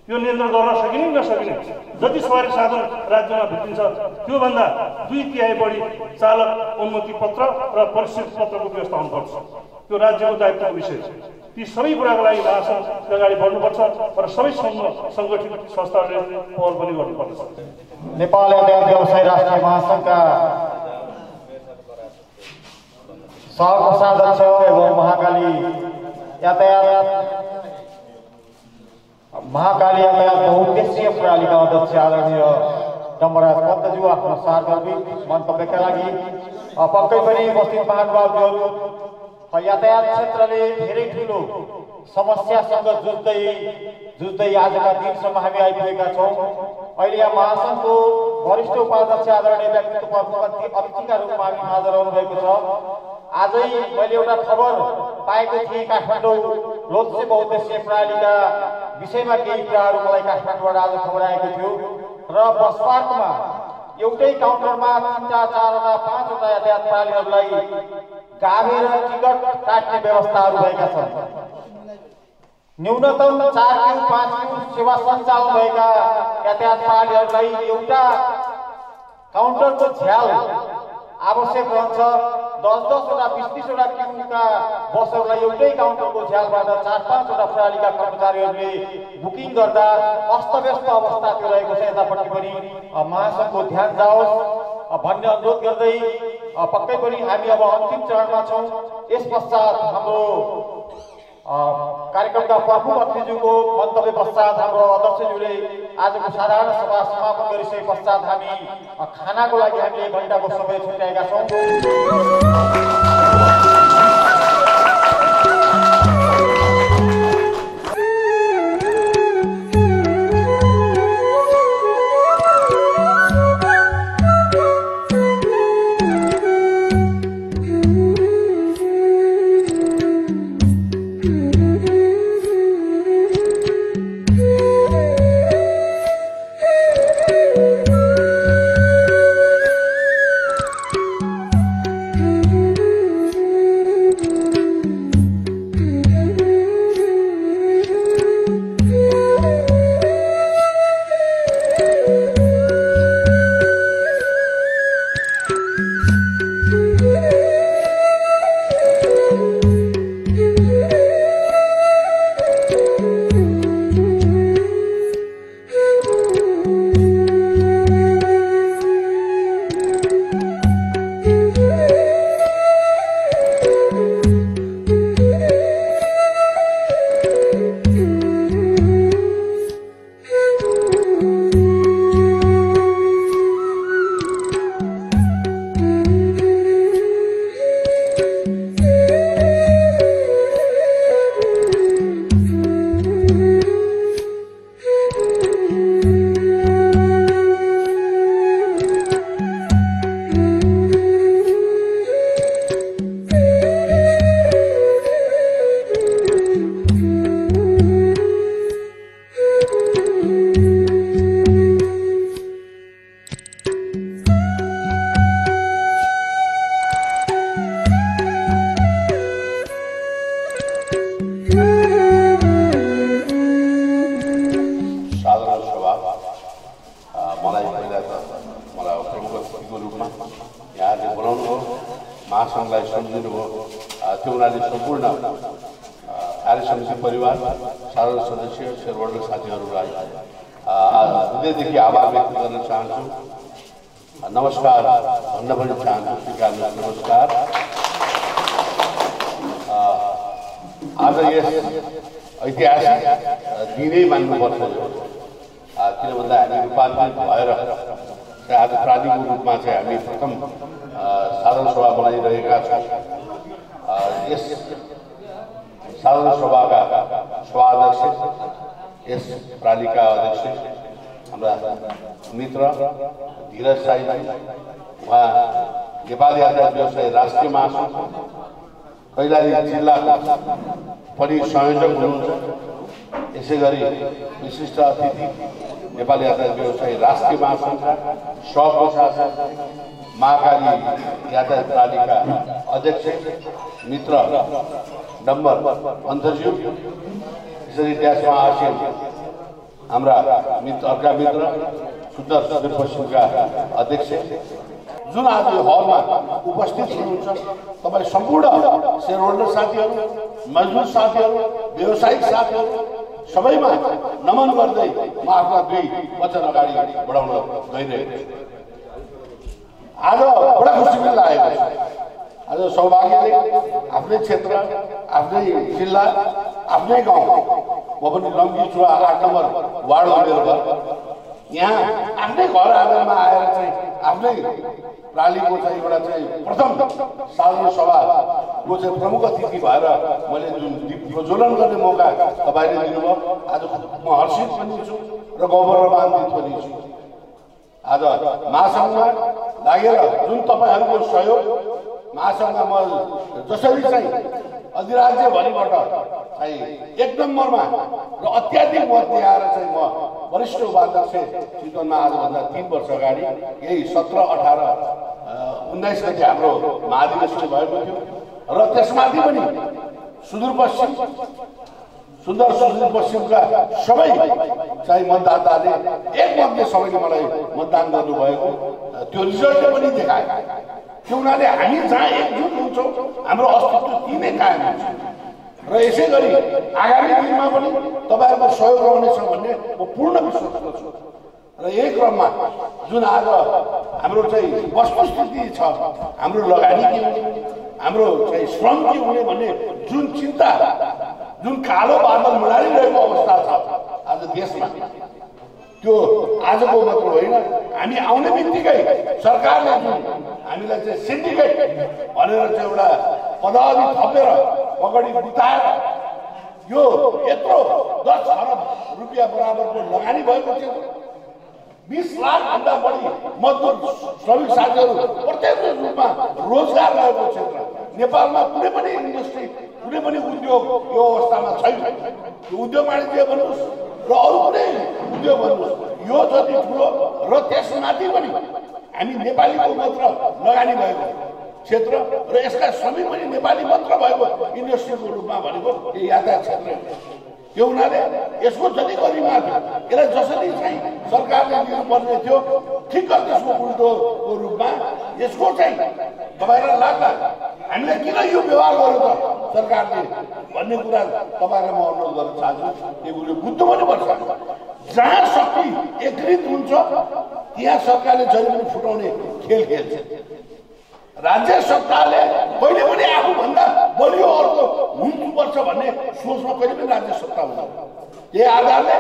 यो नियन्त्रण गर्न सकिने नसकिने, जति सवारी साधन राज्यमा भित्रिन्छ त्योभन्दा 2/3 बढी चालक अनुमति पत्र र परिस्थिति पत्रको व्यवस्था हुनुपर्छ। त्यो राज्यको दायित्वको विषय। ती सबै कुराको लागि महासङ्घ अगाडि बढ्नुपर्छ र सबै सङ्गठित संस्थाहरूले पहल पनि गर्नुपर्छ। नेपाल यातायात व्यवसाय राष्ट्रिय महासङ्घका सह-कोषाध्यक्ष एवं महाकाली यातायात बहुउद्देश्यीय प्रणालीका अध्यक्ष आदरणीय डम्बरराज पन्तज्यू आफ्नो सार्वजनिक मन्तव्यका लागि पक्कै पनि उपस्थित महानुभावहरू यातायात क्षेत्रले धेरै ठुलो समस्यासँग जुझ्दै आजका दिनसम्म हामी आइपुगेका छौँ। अहिले यहाँ महासङ्घको वरिष्ठ उपाध्यक्ष आदरणीय व्यक्तित्व अतिथिका रूपमा हामी हाजर हुनुभएको छ। आजै मैले एउटा खबर पाएको थिएँ, काठमाडौँ लोकसेवा बहुउद्देश्यीय प्रणालीका विषयमा केही कुराहरू मलाई काठमाडौँबाट आज खबर आएको थियो र बस पार्कमा एउटै काउन्टरमा 3-4 5वटा यातायात प्रणालीहरूलाई गाभेर टिकट काट्ने व्यवस्थाहरू भएका छन्। न्यूनतम 4 क्यू 5 क्यू सेवा सञ्चालन भएका यातायात प्रणालीहरूलाई एउटा काउन्टरको झ्याल आवश्यक रहन्छ। 10-10वटा 20-20वटा क्यूका बसहरूलाई एउटै काउन्टरको झ्यालबाट 4-5वटा प्रणालीका कर्मचारीहरूले बुकिङ गर्दा अस्तव्यस्त अवस्था त्यो रहेको छ। यतापट्टि पनि महासङ्घको ध्यान जाओस् भन्ने अनुरोध गर्दै पक्कै पनि हामी अब अन्तिम चरणमा छौँ। यस पश्चात हाम्रो कार्यक्रमका प्रमुख अतिथिज्यूको मन्तव्य पश्चात हाम्रो अध्यक्षज्यूले आजको साधारण सभा समापन गरिसके पश्चात हामी खानाको लागि हामीले 1 घण्टाको समय छुट्याएका छौँ। महासङ्घलाई सम्झिनुभयो त्यो हुनाले सम्पूर्ण कार्य समिति परिवार साधारण सदस्य शेरवर्ग साथीहरूलाई हृदयदेखि आभार व्यक्त गर्न चाहन्छु। नमस्कार भन्न पनि चाहन्छु। स्वीकार्नुहोस् नमस्कार। आज यस ऐतिहासिक दिनै मान्नुपर्छ किन भन्दा हामी रूपान्तरित भएर आज प्रालिको रूपमा चाहिँ हामी प्रथम साधारण सभा बनाइरहेका छौँ। यस साधारण सभाका सभाध्यक्ष, यस प्रालिका अध्यक्ष हाम्रा मित्र धीरज साई, उहाँ नेपाली यातायात व्यवसाय राष्ट्रिय महासङ्घ कैलाली जिल्लाको पनि संयोजक हुनुहुन्छ। यसै गरी विशिष्ट अतिथि नेपाली यातायात व्यवसायी राष्ट्रिय महासङ्घका सहप्रशासक महाकाली यातायात प्रणालीका अध्यक्ष मित्र डम्बर पन्थज्यू, यसरी ड्यासमा आसियन हाम्रा अर्का मित्र सुन्दर सुदूरपश्चिमका अध्यक्ष जुन आज हलमा उपस्थित हुनुहुन्छ, तपाईँ सम्पूर्ण शेयरहोल्डर साथीहरू, मजदुर साथीहरू, व्यावसायिक साथीहरू सबैमा नमन गर्दै म आफ्ना दुई वचन अगाडि बढाउन गइरहेको छु। आज बडा खुसी पनि लागेको छ। आज सौभाग्यले आफ्नै क्षेत्र, आफ्नै जिल्ला, आफ्नै गाउँ, म पनि लम्बीचुवा 8 नम्बर वार्ड मेरो घर, यहाँ आफ्नै घर आँगनमा आएर चाहिँ आफ्नै प्रालीको चाहिँ एउटा चाहिँ प्रथम साधारण सभाको चाहिँ प्रमुख अतिथि भएर मैले जुन दीप प्रज्वलन गर्ने मौका तपाईँले दिनुभयो, आज म हर्षित पनि छु र गौरवान्वित पनि छु। आज महासङ्घमा लागेर जुन तपाईँहरूको सहयोग, महासङ्घमा म जसरी चाहिँ अधिराज्यभरिबाट चाहिँ 1 नम्बरमा र अत्याधिक मत दिएर चाहिँ म वरिष्ठ उपाध्यक्ष चितवनमा आजभन्दा 3 वर्ष अगाडि यही 17, 18, 19 गते हाम्रो महाधिवेशन भएको थियो र त्यसमाथि पनि सुदूरपश्चिम सुन्दर सुदूरपश्चिमका सबै चाहिँ मतदाताले एकमतले सबैले मलाई मतदान गर्नुभएको त्यो रिजल्टले पनि देखायो। त्यो हुनाले हामी जहाँ एकजुट हुन्छौँ हाम्रो अस्तित्व तिनै कायम हुन्छ र यसै गरी आगामी दिनमा पनि तपाईँहरूको सहयोग रहनेछ भन्ने म पूर्ण विश्वास गर्छु। र यही क्रममा जुन आज हाम्रो चाहिँ वस्तुस्थिति छ, हाम्रो लगानी के हुने, हाम्रो चाहिँ श्रम के हुने भन्ने जुन चिन्ता, जुन कालो बादल मडारिरहेको अवस्था छ आज देशमा, त्यो आजको मात्र होइन, हामी आउने बित्तिकै सरकारले जुन हामीलाई चाहिँ सिन्डिकेट भनेर चाहिँ एउटा पदावधि थपेर अगाडि बिताएर यो यत्रो 10 अरब रुपियाँ बराबरको लगानी भएको थियो, 20 लाखभन्दा बढी मजदुर श्रमिक साथीहरू प्रत्येक रूपमा रोजगार रहेको क्षेत्र, नेपालमा कुनै पनि इन्डस्ट्री, कुनै पनि उद्योग यो अवस्थामा छैन। यो उद्योग वाणिज्य भन्नुहोस् र अरू कुनै उद्योग भन्नुहोस्, यो जति ठुलो र त्यसमाथि पनि हामी नेपालीको मात्र लगानी भएको क्षेत्र र यसका श्रमिक पनि नेपाली मात्र भएको इन्डस्ट्रीको रूपमा भनेको यो यातायात क्षेत्र। त्यो हुनाले यसको जति गरिमा थियो, यसलाई जसरी चाहिँ सरकारले दिनुपर्ने थियो, ठिक्क त्यसको उल्टोको रूपमा यसको चाहिँ तपाईँलाई लाग्ला हामीले किन यो व्यवहार गर्यो त सरकारले भन्ने कुरा तपाईँलाई म अनुरोध गर्न चाहन्छु। यो कुरो बुझ्नु पनि पर्छ। जहाँ शक्ति एकीकृत हुन्छ त्यहाँ सरकारले जहिले पनि फुटाउने खेल खेल्छ। राज्य सत्ताले कहिले पनि आफूभन्दा बलियो अर्को हुनुपर्छ भन्ने सोचमा कहिले पनि राज्य सत्ता हुँदैन। यही आधारले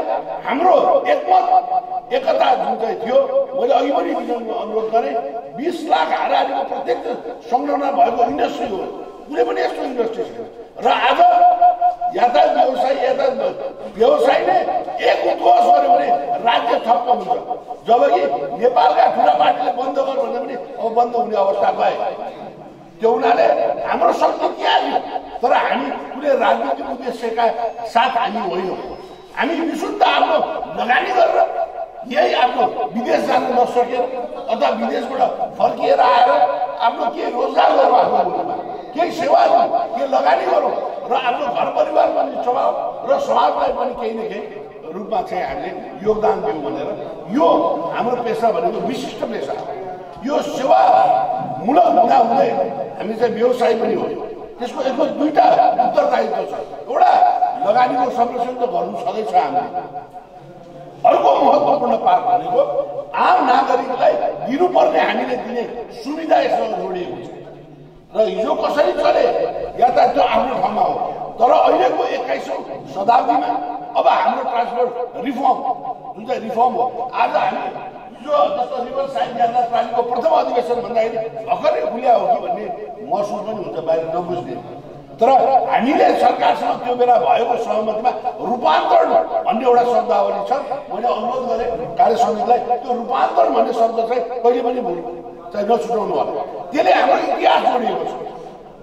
हाम्रो एकमत एकता जुन चाहिँ थियो, मैले अघि पनि अनुरोध गरेँ, 20 लाख हाराहारीको प्रत्येक संलग्न भएको इन्डस्ट्री हो, कुनै पनि यस्तो इन्डस्ट्री छैन। र आज यातायात व्यवसायले एक उद्घोष गर्यो भने राज्य ठप्प हुन्छ, जबकि नेपालका ठुला पार्टीले बन्द गर भन्दा पनि अब बन्द हुने अवस्था गए। त्यो हुनाले हाम्रो शक्ति क्या थियो, तर हामी कुनै राजनीतिक उद्देश्यका साथ हामी होइनौँ। हामी विशुद्ध आफ्नो लगानी गरेर यही आफ्नो विदेश जान नसकेर अथवा विदेशबाट फर्किएर आएर आफ्नो केही रोजगार गरौँ, आफ्नो मुलुकमा केही सेवा गरौँ, केही लगानी गरौँ र आफ्नो घर परिवार पनि चलाऊ र समाजलाई पनि केही न केही रूपमा चाहिँ हामीले योगदान दिउँ भनेर यो हाम्रो पेसा भनेको विशिष्ट पेसा। यो सेवा मूलक हुँदाहुँदै हामी चाहिँ व्यवसाय पनि हो। त्यसको यसको दुईटा उत्तरदायित्व छ। एउटा लगानीको संरक्षण त गर्नु छँदैछ हामीले, अर्को महत्त्वपूर्ण पाठ भनेको आम नागरिकलाई दिनुपर्ने हामीले दिने सुविधा यससँग जोडिएको छ। र हिजो कसरी चले यातायात त्यो आफ्नो ठाउँमा हो, तर अहिलेको 21औं शताब्दीमा अब हाम्रो ट्रान्सपोर्ट रिफर्म जुन चाहिँ रिफर्म हो, आज हामी हिजो जस्तो रिभर साइड यातायात प्रणालीको प्रथम अधिवेशन भन्दाखेरि भर्खरै खुल्या हो कि भन्ने महसुस पनि हुन्छ बाहिर नबुझ्ने। तर हामीले सरकारसँग त्यो बेला भएको सहमतिमा रूपान्तरण भन्ने एउटा शब्दावली छ। मैले अनुरोध गरेँ कार्य समितिलाई त्यो रूपान्तरण भन्ने शब्द चाहिँ कहिले पनि चाहिँ नछुटाउनु होला। त्यसले हाम्रो इतिहास जोडिएको छ।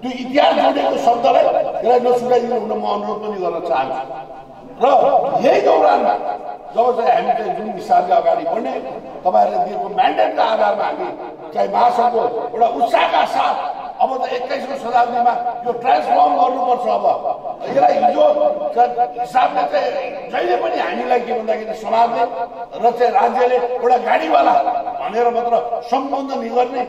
त्यो इतिहास जोडेको शब्दलाई यसलाई नछुटाइदिनु हुन म अनुरोध पनि गर्न चाहन्छु। र यही दौरानमा जब चाहिँ हामी चाहिँ जुन हिसाबले अगाडि बढ्ने तपाईँहरूले दिएको म्यान्डेटका आधारमा हामी चाहिँ महासङ्घको एउटा उत्साहका साथ अब त 21औं शताब्दीमा यो ट्रान्सफर्म गर्नुपर्छ। अब यसलाई हिजो हिसाबले चाहिँ जहिले पनि हामीलाई के भन्दाखेरि समाजले र चाहिँ राज्यले एउटा गाडीवाला भनेर मात्र सम्बोधन गर्ने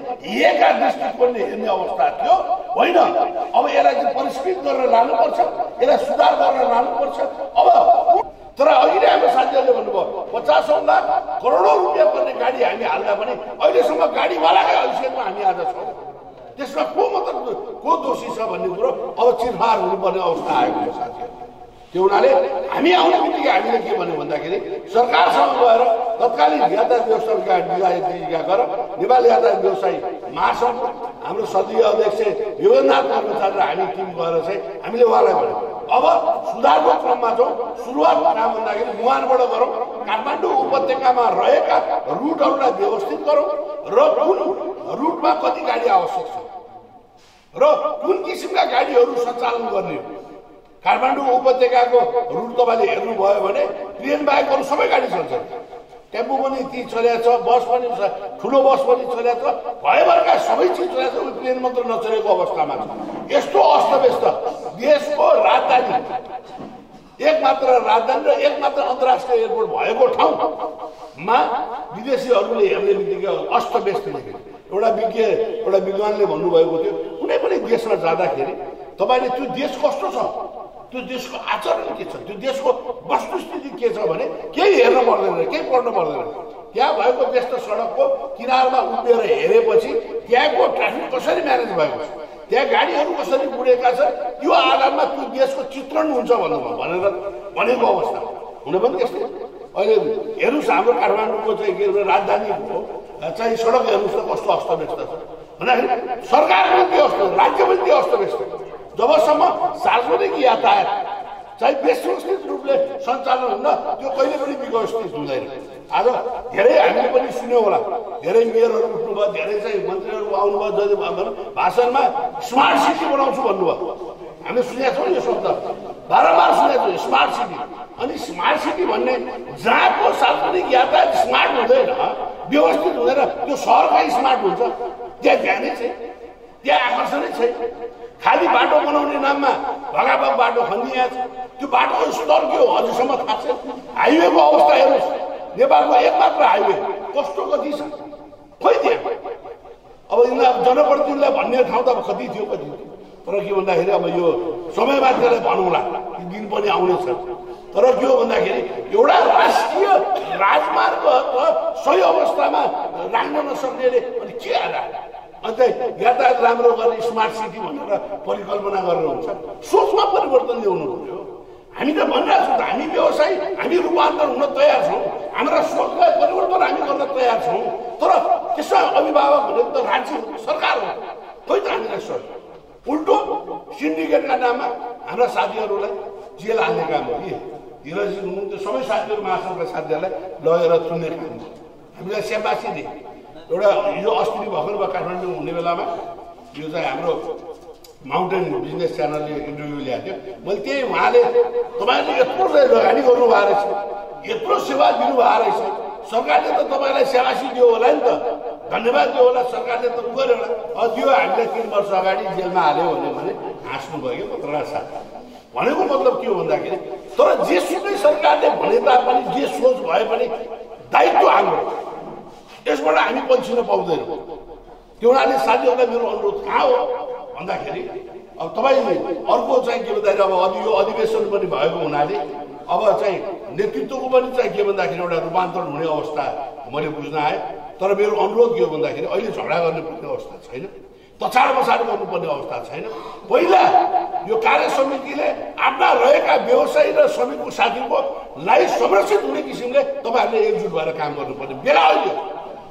एका दृष्टिकोणले हेर्ने अवस्था थियो होइन। अब यसलाई चाहिँ परिष्कृत गरेर लानुपर्छ, यसलाई सुधार गरेर लानुपर्छ। अब तर अहिले हाम्रो साथीहरूले भन्नुभयो 50औं लाख करोडौं रुपियाँ पर्ने गाडी हामी हाल्दा पनि अहिलेसम्म गाडीवालाकै हैसियतमा हामी आज छौँ। त्यसमा को दोषी छ भन्ने कुरो अब चिरफार हुनुपर्ने अवस्था आएको छ साथीहरू। त्यो हुनाले हामी आउने बित्तिकै हामीले के भन्यो भन्दाखेरि सरकारसँग गएर तत्कालीन यातायात व्यवस्था गएर नेपाली यातायात व्यवसायी महासङ्घ हाम्रो सदीय अध्यक्ष योगेन्द्रनाथ कर्मचारी र हामी टिम गएर चाहिँ हामीले उहाँलाई भन्यौँ अब सुधारको क्रममा छौँ। सुरुवात कहाँ भन्दाखेरि मुहानबाट गरौँ, काठमाडौँ उपत्यकामा रहेका रुटहरूलाई व्यवस्थित गरौँ र कुन रुटमा कति गाडी आवश्यक छ र कुन किसिमका गाडीहरू सञ्चालन गर्ने। काठमाडौँ उपत्यकाको रुट तपाईँले हेर्नुभयो भने ट्रेन बाहेक अरू सबै गाडी चल्छ। टेम्पो पनि ती चलेको छ, बस पनि छ, ठुलो बस पनि चलेको छ, भयभरका सबै चिज चलेको छ, ट्रेन मात्र नचलेको अवस्थामा छ। यस्तो अस्तव्यस्त देशको राजधानी एकमात्र राजधानी र एकमात्र अन्तर्राष्ट्रिय एयरपोर्ट भएको ठाउँमा विदेशीहरूले हेर्ने बित्तिकै अस्तव्यस्त देख्यो। एउटा विद्वानले भन्नुभएको थियो कुनै पनि देशमा जाँदाखेरि तपाईँले त्यो देश कस्तो छ, त्यो देशको आचरण के छ, त्यो देशको वस्तुस्थिति के छ भने केही हेर्न पर्दैन, केही पढ्नु पर्दैन। त्यहाँ भएको व्यस्त सडकको किनारमा उभिएर हेरेपछि त्यहाँको ट्राफिक कसरी म्यानेज भएको छ, त्यहाँ गाडीहरू कसरी गुडेका छन्, त्यो आधारमा त्यो देशको चित्रण हुन्छ भन्नुभयो भनेको अवस्था हुन पनि त्यस्तै। अहिले हेर्नुहोस् हाम्रो काठमाडौँको चाहिँ के भन्छ राजधानीको चाहिँ सडक हेर्नुहोस् त कस्तो अस्तव्यस्त छ भन्दाखेरि सरकार पनि त्यो अस्त, राज्य पनि त्यो अस्तव्यस्त। जबसम्म सार्वजनिक यातायात चाहिँ व्यवस्थित रूपले सञ्चालन हुन्न त्यो कहिले पनि व्यवस्थित हुँदैन। आज धेरै हामीले पनि सुन्यौँ होला, धेरै मेयरहरू उठ्नुभयो, धेरै चाहिँ मन्त्रीहरू आउनुभयो, जति भाषणमा स्मार्ट सिटी बनाउँछु भन्नुभयो। हामीले सुनेका छौँ यो शब्द बारम्बार सुनेको छौँ स्मार्ट सिटी। अनि स्मार्ट सिटी भन्ने जहाँको सार्वजनिक यातायात स्मार्ट हुँदैन, व्यवस्थित हुँदैन, त्यो सहरकै स्मार्ट हुन्छ। त्यहाँ ध्यानै छैन, त्यहाँ आकर्षणै छैन। खाली बाटो बनाउने नाममा भगाभग बाटो खनिया छ। त्यो बाटोको स्तर के हो अझसम्म थाहा छैन। हाइवेको अवस्था हेर्नुहोस्, नेपालको एकमात्र हाइवे कस्तो कति छ खोइ त्यहाँ। अब यिनीहरू जनप्रतिनिधिलाई भन्ने ठाउँ त अब कति थियो कति थियो, तर के भन्दाखेरि अब यो समयमा त्यसलाई भनौँला, दिन पनि आउनेछ। तर के हो भन्दाखेरि एउटा राष्ट्रिय राजमार्ग सही अवस्थामा राख्न नसक्नेले अनि के आधार अन्त यातायात राम्रो गर्ने स्मार्ट सिटी भनेर परिकल्पना गरेर हुन्छ। सोचमा परिवर्तन ल्याउनु पर्यो। हामी त भनिरहेको छौँ, हामी व्यवसायी, हामी रूपान्तरण हुन तयार छौँ, हाम्रा सोचलाई परिवर्तन हामी गर्न तयार छौँ। तर त्यसमा अभिभावक भनेको त राज्य हो, सरकार हो। खोइ त हामीलाई सोच उल्टो सिन्डिकेटका नाममा हाम्रा साथीहरूलाई जेल हाल्ने काम हो कि धीरजी हुनुहुन्थ्यो। सबै साथीहरू महासङ्घका साथीहरूलाई लगेर चुन्ने काम हो। हामीलाई स्याबासी दिए। एउटा हिजो अस्ति भर्खर भयो काठमाडौँ हुने बेलामा यो चाहिँ हाम्रो माउन्टेन बिजनेस च्यानलले इन्टरभ्यू ल्याएको थियो। मैले त्यही उहाँले तपाईँले यत्रो लगानी गर्नुभएको रहेछ, यत्रो सेवा दिनुभएको रहेछ, सरकारले त तपाईँलाई स्याबासी दियो होला नि त, धन्यवाद दियो होला, सरकारले त उ गर्यो होला। त्यो हामीले 3 वर्ष अगाडि जेलमा हाल्यो भने हाँस्नुभयो कि पत्रकार साथी। भनेको मतलब के हो भन्दाखेरि तर जेसुकै सरकारले भने तापनि जे सोच भए पनि दायित्व हाम्रो, यसबाट हामी पन्छिन पाउँदैनौँ। त्यो हुनाले साथीहरूलाई मेरो अनुरोध कहाँ हो भन्दाखेरि अब तपाईँले अर्को चाहिँ के भन्दाखेरि अब यो अधिवेशन पनि भएको हुनाले अब चाहिँ नेतृत्वको पनि चाहिँ के भन्दाखेरि एउटा रूपान्तरण हुने अवस्था मैले बुझ्न आएँ। तर मेरो अनुरोध के हो भन्दाखेरि अहिले झगडा गर्नुपर्ने अवस्था छैन, तछाड बछाड गर्नुपर्ने अवस्था छैन। पहिला यो कार्य समितिले आफ्ना रहेका व्यवसायी र श्रमिकको साथीकोलाई संरक्षित हुने किसिमले तपाईँहरूले एकजुट भएर काम गर्नुपर्ने बेला अहिले।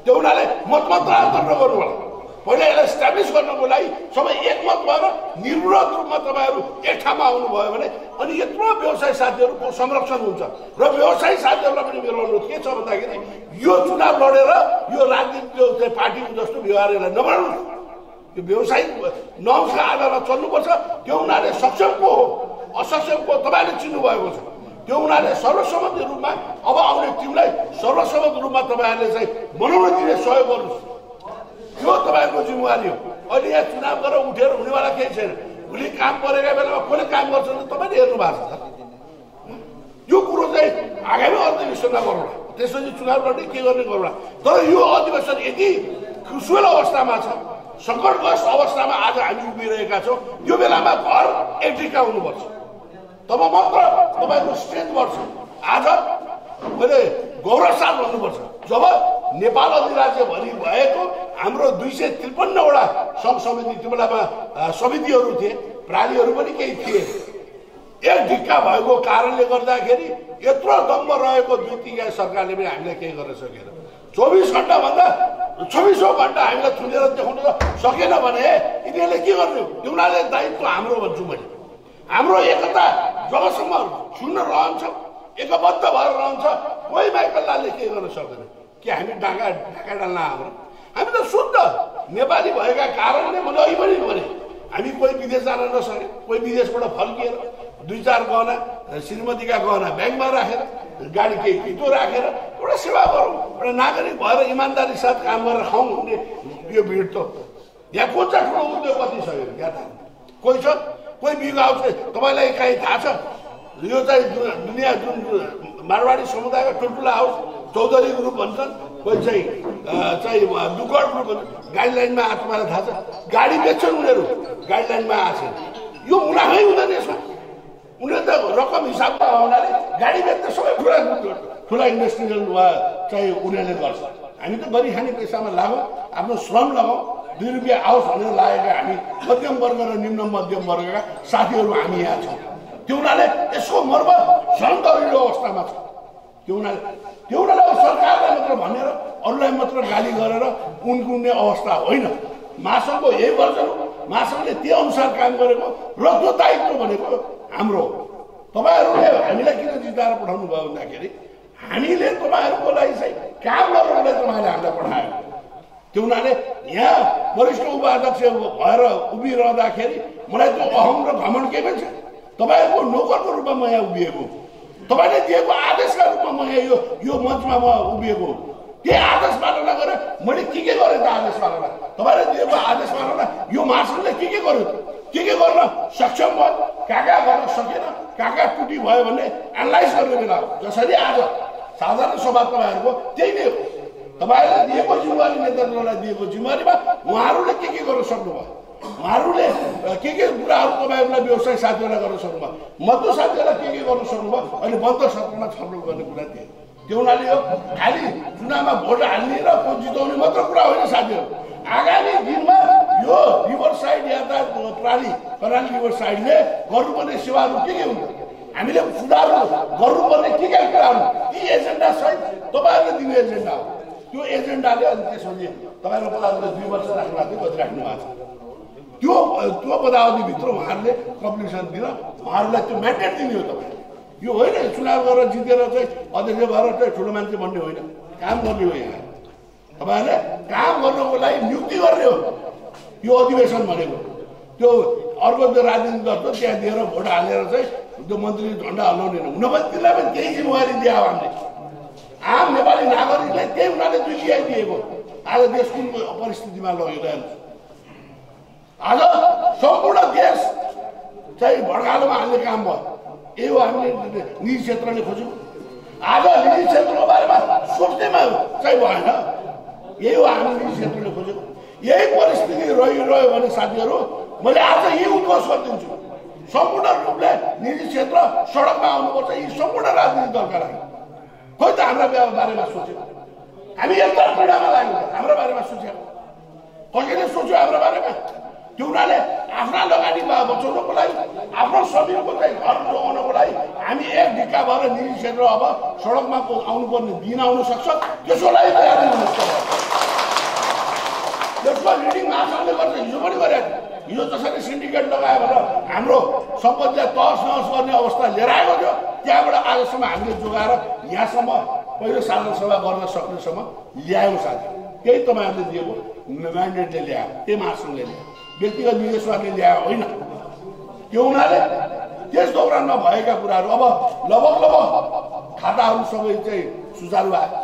त्यो हुनाले मतमतान्तर नगर्नु होला। पहिला यसलाई इस्टाब्लिस गर्नको लागि सबै एकमत भएर निर्विरोध रूपमा तपाईँहरू एक ठाउँमा आउनुभयो भने अनि यत्रो व्यवसायी साथीहरूको संरक्षण हुन्छ। र व्यवसायी साथीहरूलाई पनि मेरो अनुरोध के छ भन्दाखेरि यो चुनाव लडेर यो राजनीतिक पार्टीको जस्तो व्यवहार यसलाई नबनाउनु। यो व्यवसायिक नर्म्सका आधारमा चल्नुपर्छ। त्यो उनीहरूले सक्षम को हो असक्षम को तपाईँले चिन्नुभएको छ। त्यो उनीहरूले सर्वसम्मत रूपमा अब आउने टिमलाई सर्वसम्मत रूपमा तपाईँहरूले चाहिँ बनाउन दिने सहयोग गर्नुहोस्। यो तपाईँको जिम्मेवारी हो। अहिले यहाँ चुनाव गरेर उठेर हुनेवाला केही छैन। भोलि काम परेका बेलामा कसले काम गर्छ भने तपाईँले हेर्नु भएको छ। यो कुरो चाहिँ आगामी अधिवेशनमा गरौँला, त्यसपछि चुनाव लड्ने के गर्ने गरौँला। तर यो अधिवेशन यदि क्रुसियल अवस्थामा छ, सङ्कटग्रस्त अवस्थामा आज हामी उभिरहेका छौँ। यो बेलामा घर एकटिका हुनुपर्छ, तब मात्र तपाईँको स्ट्रेन्थ बढ्छ। आज मैले गौरव साथ भन्नुपर्छ, जब नेपाल अधिराज्यभरि भएको हाम्रो 253वटा सङ्घ समिति त्यो बेलामा समितिहरू थिए, प्रालीहरू पनि केही थिए। एक ढिक्का भएको कारणले गर्दाखेरि यत्रो दम्ब रहेको 2-3 सरकारले पनि हामीलाई केही गर्न सकेन। 24 घण्टाभन्दा 26औं घण्टा हामीलाई थुनेर देखाउन सकेन भने यिनीहरूले के गर्ने? उनीहरूले दायित्व हाम्रो भन्छु मैले। हाम्रो एकता जबसम्म सुन्न रहन्छ, एकबद्ध भएर रहन्छ, कोही माइकलले के गर्न सक्दैन कि हामी ढाका डाल्न हाम्रो। हामी त शुद्ध नेपाली भएका कारणले मैले अहिले पनि भने हामी कोही विदेश जान नसके, कोही विदेशबाट फर्किएर 2-4 गहना श्रीमतीका गहना ब्याङ्कमा राखेर गाडी केही पितो राखेर एउटा सेवा गरौँ, एउटा नागरिक भएर इमान्दारी साथ काम गरेर खाउँ भन्ने यो भिड त यहाँ को चाहिँ ठुलो उद्योगपति छ। यहाँ त कोही छ, कोही बिग हाउस। तपाईँलाई कहीँ थाहा छ यो चाहिँ दुनियाँ जुन मारवाडी समुदायका ठुल्ठुला हाउस चौधरी ग्रुप भन्छन्, कोही चाहिँ डुकड ग्रुप भन्छ, गाइडलाइनमा आएको तपाईँलाई थाहा छ। गाडी बेच्छन् उनीहरू, गाइडलाइनमा आएको छैन। यो मुनाफै हुँदैन यसमा। उनीहरू त रकम हिसाबमा हुनाले गाडी बेच्दा सबै ठुला इन्डस्ट्रियल चाहिँ उनीहरूले गर्छ। हामी त गरी खाने पैसामा लागौँ, आफ्नो श्रम लगाउँ। 2 रुपियाँ आओस् भनेर लागेका हामी मध्यम वर्ग र निम्न मध्यम वर्गका साथीहरू हामी यहाँ छौँ। त्यो उनीहरूले यसको मर्म झन् दरिलो अवस्थामा छ। त्यो उनीहरूले अब सरकारलाई मात्र भनेर अरूलाई मात्र गाली गरेर उन्कुन्ने अवस्था होइन। महासङ्घको यही वर्जन हो, महासङ्घले त्यो अनुसार काम गरेको र त्यो दायित्व भनेको हाम्रो। तपाईँहरूले हामीलाई किन जिताएर पठाउनु भयो भन्दाखेरि हामीले तपाईँहरूको लागि चाहिँ काम गर्नुलाई तपाईँले हामीलाई पठायो। त्यो उनीहरूले यहाँ वरिष्ठ उपाध्यक्ष भएर उभिरहँदाखेरि मलाई त्यो अहम र घमण्ड केही पनि छैन। तपाईँहरूको नोकरको रूपमा म यहाँ उभिएको, तपाईँले दिएको आदेशका रूपमा म यहाँ यो मञ्चमा म उभिएको। त्यही आदेश पालना गरेर मैले के गरेँ त आदेश पालना? तपाईँले दिएको आदेश पालना यो महासङ्घले के गर्यो त? के गर्न सक्षम भयो, कहाँ गर्न सकेन, कहाँ त्रुटि भयो भन्ने एनालाइज गर्ने बेला हो। जसरी आज साधारण सभा तपाईँहरूको त्यही नै हो। तपाईँहरूले दिएको जिम्मेवारी, नेतृत्वलाई दिएको जिम्मेवारीमा उहाँहरूले के गर्न सक्नुभयो? उहाँहरूले के कुराहरू तपाईँहरूलाई व्यवसाय साथीहरूलाई गर्न सक्नुभयो, मजदुर साथीहरूलाई के गर्न सक्नुभयो? अहिले बन्द सत्रमा छलफल गर्ने कुरा थियो। त्यो उनीहरूले यो खालि चुनावमा भोट हाल्ने र जिताउने मात्र कुरा होइन साथीहरू। आगामी दिनमा यो रिभर साइड यातायात प्रणाली रिभर साइडले गर्नुपर्ने सेवाहरू के हुन्छ, हामीले सुधार गर्नुपर्ने के कुराहरू, ती एजेन्डा सहित तपाईँहरूले दिने एजेन्डा हो। त्यो एजेन्डाले अनि त्यसपछि तपाईँहरूको पदावधिले 2 वर्ष राख्नु भएको गरिराख्नु भएको छ। त्यो पदावधिभित्र उहाँहरूले कम्प्लिसन दिन उहाँहरूलाई त्यो म्यान्डेट दिने हो। तपाईँ यो होइन चुनाव गरेर जितेर चाहिँ अध्यक्ष भएर चाहिँ ठुलो मान्छे भन्ने होइन, काम गर्ने हो। यहाँ तपाईँहरूले काम गर्नको लागि नियुक्ति गर्ने हो। यो अधिवेशन भनेको त्यो अर्को त्यो राजनीतिक दल त्यहाँ दिएर भोट हालेर चाहिँ त्यो मन्त्री झन्डा हल्लाउने हुन पनि त्यसलाई पनि केही जिम्मेवारी दियो। हामीले आम नेपाली नागरिकलाई त्यही उनीहरूले दुखियाइ दिएको। आज देश कुन परिस्थितिमा लगेर आज सम्पूर्ण देश चाहिँ भड्कालोमा हाल्ने काम भयो। यही हो हामीले निजी क्षेत्रले खोज्यौँ। आज निजी क्षेत्रको बारेमा सोच्दैमा चाहिँ भएन। यही हो हामी निजी क्षेत्रले खोजेको। यही परिस्थिति रह्यो भने साथीहरू मैले आज यही उद्घोष गरिदिन्छु, सम्पूर्ण रूपले निजी क्षेत्र सडकमा आउनुपर्छ। यी सम्पूर्ण राजनीतिक दलका लागि खोइ त हाम्रा बारेमा सोच्यो, हामी एउटा पीडामा लाग्यो, हाम्रो बारेमा सोच्यो, कसैले सोच्यो हाम्रो बारेमा? त्यो उनीहरूले आफ्ना लगानी बचाउनको लागि, आफ्नो श्रमिकको चाहिँ घर जोगाउनको लागि हामी एक ढिक्का भएर निजी क्षेत्र अब सडकमा आउनुपर्ने दिन आउन सक्छ। त्यसको लागि तयारी हुनुपर्छ। त्यसको रिडिङ महासङ्घले गर्छ, हिजो पनि गरेको। हिजो जसरी सिन्डिकेट लगायो भनेर हाम्रो सम्पत्तिलाई तहस नहस गर्ने अवस्था लिएर आएको थियो, त्यहाँबाट आजसम्म हामीले जोगाएर यहाँसम्म पहिलो साधारण सभा गर्न सक्नेसम्म ल्यायौँ साथी। केही तपाईँहरूले दिएको म्यान्डेटले ल्यायो, त्यही महासङ्घले ल्यायो, व्यक्तिगत निवेशकहरूले ल्यायो होइन। त्यो हुनाले त्यस दौरानमा भएका कुराहरू अब लगभग खाताहरू सबै चाहिँ सुचारू आयो।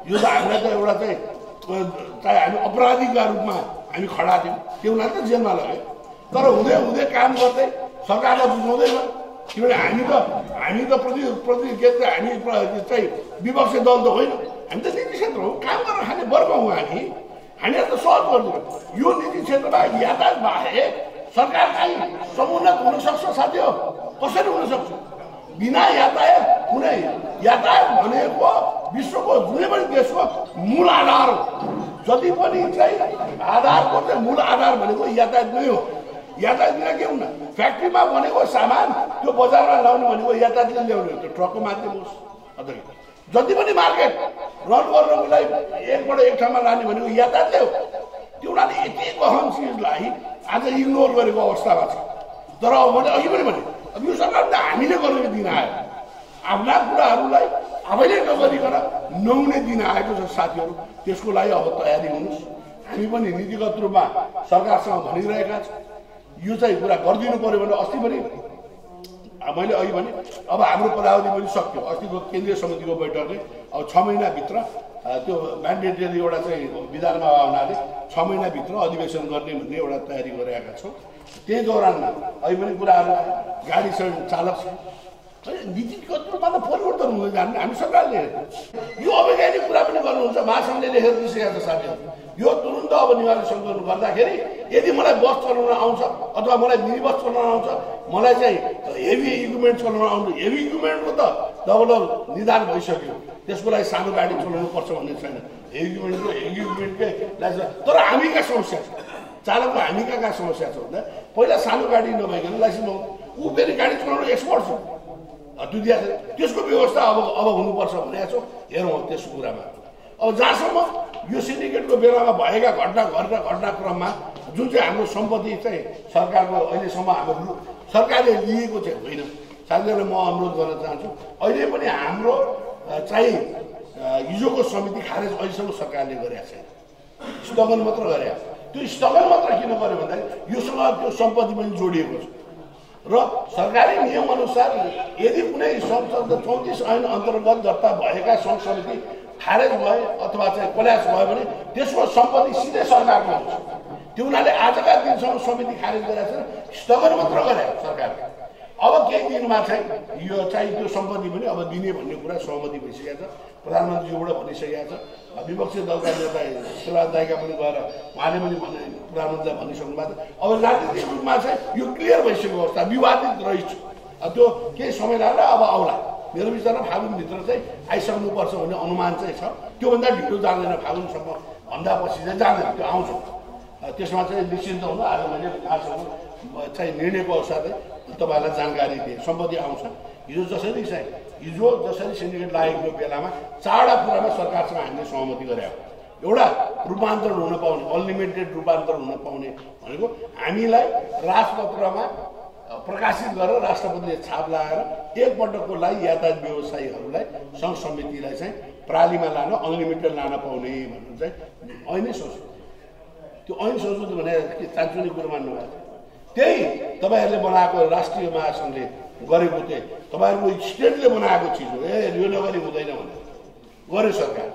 यो त हामीलाई त एउटा चाहिँ हामी अपराधीका रूपमा हामी खडा थियौँ, त्यो हुनाले त जेलमा लग्यो। तर हुँदै हुँदै काम गर्दै सरकारलाई बुझाउँदैन, किनभने हामी त प्रति के अरे हामी चाहिँ विपक्षी दल त होइन, हामी त नीति क्षेत्र हो, काम गरेर खाने वर्ग हौँ हामीलाई त सहज गर्दैन। यो नीति क्षेत्रमा यातायात बाहेक सरकार चाहिँ समुन्नत हुन सक्छ साथी हो? कसरी हुन सक्छ? बिना यातायात कुनै यातायात भनेको विश्वको जुनै पनि देशको मूल आधार हो। जति पनि चाहिँ आधारको चाहिँ मूल आधार भनेको यातायात नै हो। यातायात बिना के हुन्न? फ्याक्ट्रीमा बनेको सामान त्यो बजारमा ल्याउने भनेको यातायातले ल्याउने हो, त्यो ट्रकको माध्यम होस् अथवा जति पनि मार्केट रन गर्नलाई एकबाट एक ठाउँमा लाने भनेको यातायातले हो। त्यो हुनाले यति गहन चिजलाई आज इग्नोर गरेको अवस्थामा छ। तर अब मैले अघि पनि भने अब यो सरकारले हामीले गरेर दिन आयो, आफ्ना कुराहरूलाई आफैले नगरिकन नहुने दिन आएको छ साथीहरू। त्यसको लागि अब तयारी हुनुहोस्। हामी पनि नीतिगत रूपमा सरकारसँग भनिरहेका छौँ यो चाहिँ कुरा गरिदिनु पर्यो भने। अस्ति पनि मैले अघि भने अब हाम्रो पदावधि पनि सक्यो। अस्तिको केन्द्रीय समितिको बैठकले अब 6 महिनाभित्र त्यो म्यान्डेटरी एउटा चाहिँ विधानमा हुनाले 6 महिनाभित्र अधिवेशन गर्ने भन्ने एउटा तयारी गरिरहेका छौँ। त्यही दौरानमा अहिले पनि कुराहरू गाडी चालक छ नीतिगत रूपमा त परिवर्तन हुँदै जाने हामी सरकारले यो अवैधानिक कुरा पनि गर्नुहुन्छ। महासङ्घले लेखेर दिइसकेको छ साथीहरू। यो तुरुन्त अब निवारण सङ्कलन गर्दाखेरि यदि मलाई बस चलाउन आउँछ अथवा मलाई मिनी बस चलाउन आउँछ, मलाई चाहिँ हेभी इक्विपमेन्ट चलाउन आउँछ, हेभी इक्विपमेन्टको त डबल निदान भइसक्यो। त्यसको लागि सानो गाडी चलाउनु पर्छ भन्ने छैन। हेभी इक्विपमेन्टकै लाग्छ। तर हामीका समस्या छ, चालकको हामी कहाँ समस्या छ भन्दा पहिला सानो गाडी नभइकन लाइसेन्स ऊ फेरि गाडी चलाउनु एक्सपर्ट छ त्यो दिएको छ। त्यसको व्यवस्था अब हुनुपर्छ भनेको छौँ। हेरौँ त्यसको कुरामा अब जहाँसम्म यो सिन्डिकेटको बेलामा भएका घटनाक्रममा जुन चाहिँ हाम्रो सम्पत्ति चाहिँ सरकारको अहिलेसम्म हाम्रो सरकारले लिएको चाहिँ होइन। साथीहरूलाई म अनुरोध गर्न चाहन्छु, अहिले पनि हाम्रो चाहिँ हिजोको समिति खारेज अहिलेसम्म सरकारले गरेका छैन, स्थगन मात्र गरे। त्यो स्थगन मात्र किन गर्यो भन्दाखेरि योसँग त्यो सम्पत्ति पनि जोडिएको छ र सरकारी नियमअनुसार यदि कुनै संसद 34 ऐन अन्तर्गत दर्ता भएका सङ्घ समिति खारेज भए अथवा चाहिँ कोल्याप्स भयो भने त्यसको सम्पत्ति सिधै सरकारमा हुन्छ। त्यो हुनाले आजका दिनसम्म समिति खारेज गरेको छ, स्थगन मात्र गरे सरकारले। अब केही दिनमा चाहिँ यो चाहिँ त्यो सम्पत्ति पनि अब दिने भन्ने कुरा सहमति भइसकेको छ। प्रधानमन्त्रीज्यूबाट भनिसकेको छ। विपक्षी दलका नेता शिवराज दाइका पनि गएर उहाँले पनि प्रधानमन्त्रीलाई भनिसक्नु भएको छ। अब राजनीतिक रूपमा चाहिँ यो क्लियर भइसकेको अवस्था, विवादित रहेछ। त्यो केही समय लागेर अब आउला। मेरो विचारमा फागुनभित्र चाहिँ आइसक्नुपर्छ भन्ने अनुमान चाहिँ छ। त्योभन्दा ढिलो जाँदैन, फागुनसम्म भन्दा पछि चाहिँ जाँदैन, त्यो आउँछ। त्यसमा चाहिँ निश्चिन्त हुनु। आज मैले आजसम्म चाहिँ निर्णयको अवसरले तपाईँहरूलाई जानकारी दिएँ। सम्पत्ति आउँछ। हिजो जसरी सिन्डिकेट लागेको बेलामा 4वटा कुरामा सरकारसँग हामीले सहमति गरे। एउटा रूपान्तरण हुन पाउने, अनलिमिटेड रूपान्तरण हुन पाउने भनेको हामीलाई राजपत्रमा प्रकाशित गरेर राष्ट्रपतिले छाप लगाएर एकपल्टको लागि यातायात व्यवसायीहरूलाई सङ्घ समितिलाई चाहिँ प्रालीमा लान, अनलिमिटेड लान पाउने भन्नु चाहिँ ऐनै सोच्नु। त्यो ऐन सोच्नु भने के चान्चुने कुरो मान्नुभएको छ। त्यही तपाईँहरूले बनाएको राष्ट्रिय महासङ्घले गरेको चाहिँ तपाईँहरूको स्टेटले बनाएको चिज हो। यो नगरी हुँदैन भने गर्यो सरकार,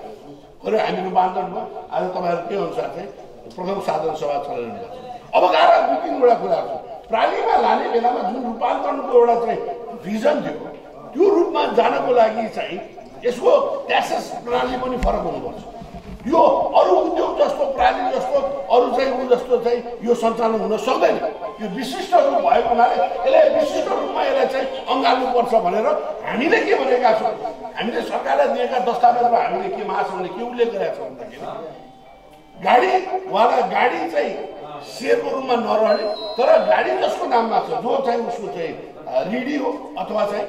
गर्यो। हामी रूपान्तरण भयो। आज तपाईँहरू त्यो अनुसार चाहिँ प्रथम साधारण सभा चलाइरहनु भएको छ। अब गाह्रो 2-3वटा कुराहरू छ। प्रालीमा लाने बेलामा जुन रूपान्तरणको एउटा चाहिँ भिजन थियो, त्यो रूपमा जानको लागि चाहिँ यसको ट्याक्सेस प्रणाली पनि फरक हुनुपर्छ। यो अरू उद्योग जस्तो प्राली जस्तो अरू चाहिँ ऊ जस्तो चाहिँ यो सञ्चालन हुन सक्दैन। यो विशिष्ट रूप भएको हुनाले यसलाई विशिष्ट रूपमा यसलाई चाहिँ अँगाल्नुपर्छ भनेर हामीले के भनेका छौँ, हामीले सरकारलाई दिएका दस्तावेजमा हामीले के महासङ्घले के उल्लेख गरेका छौँ भन्दाखेरि गाडी चाहिँ सेयरको रूपमा नरहने, तर गाडी जसको नाममा छ, जो चाहिँ उसको चाहिँ रिडी हो अथवा चाहिँ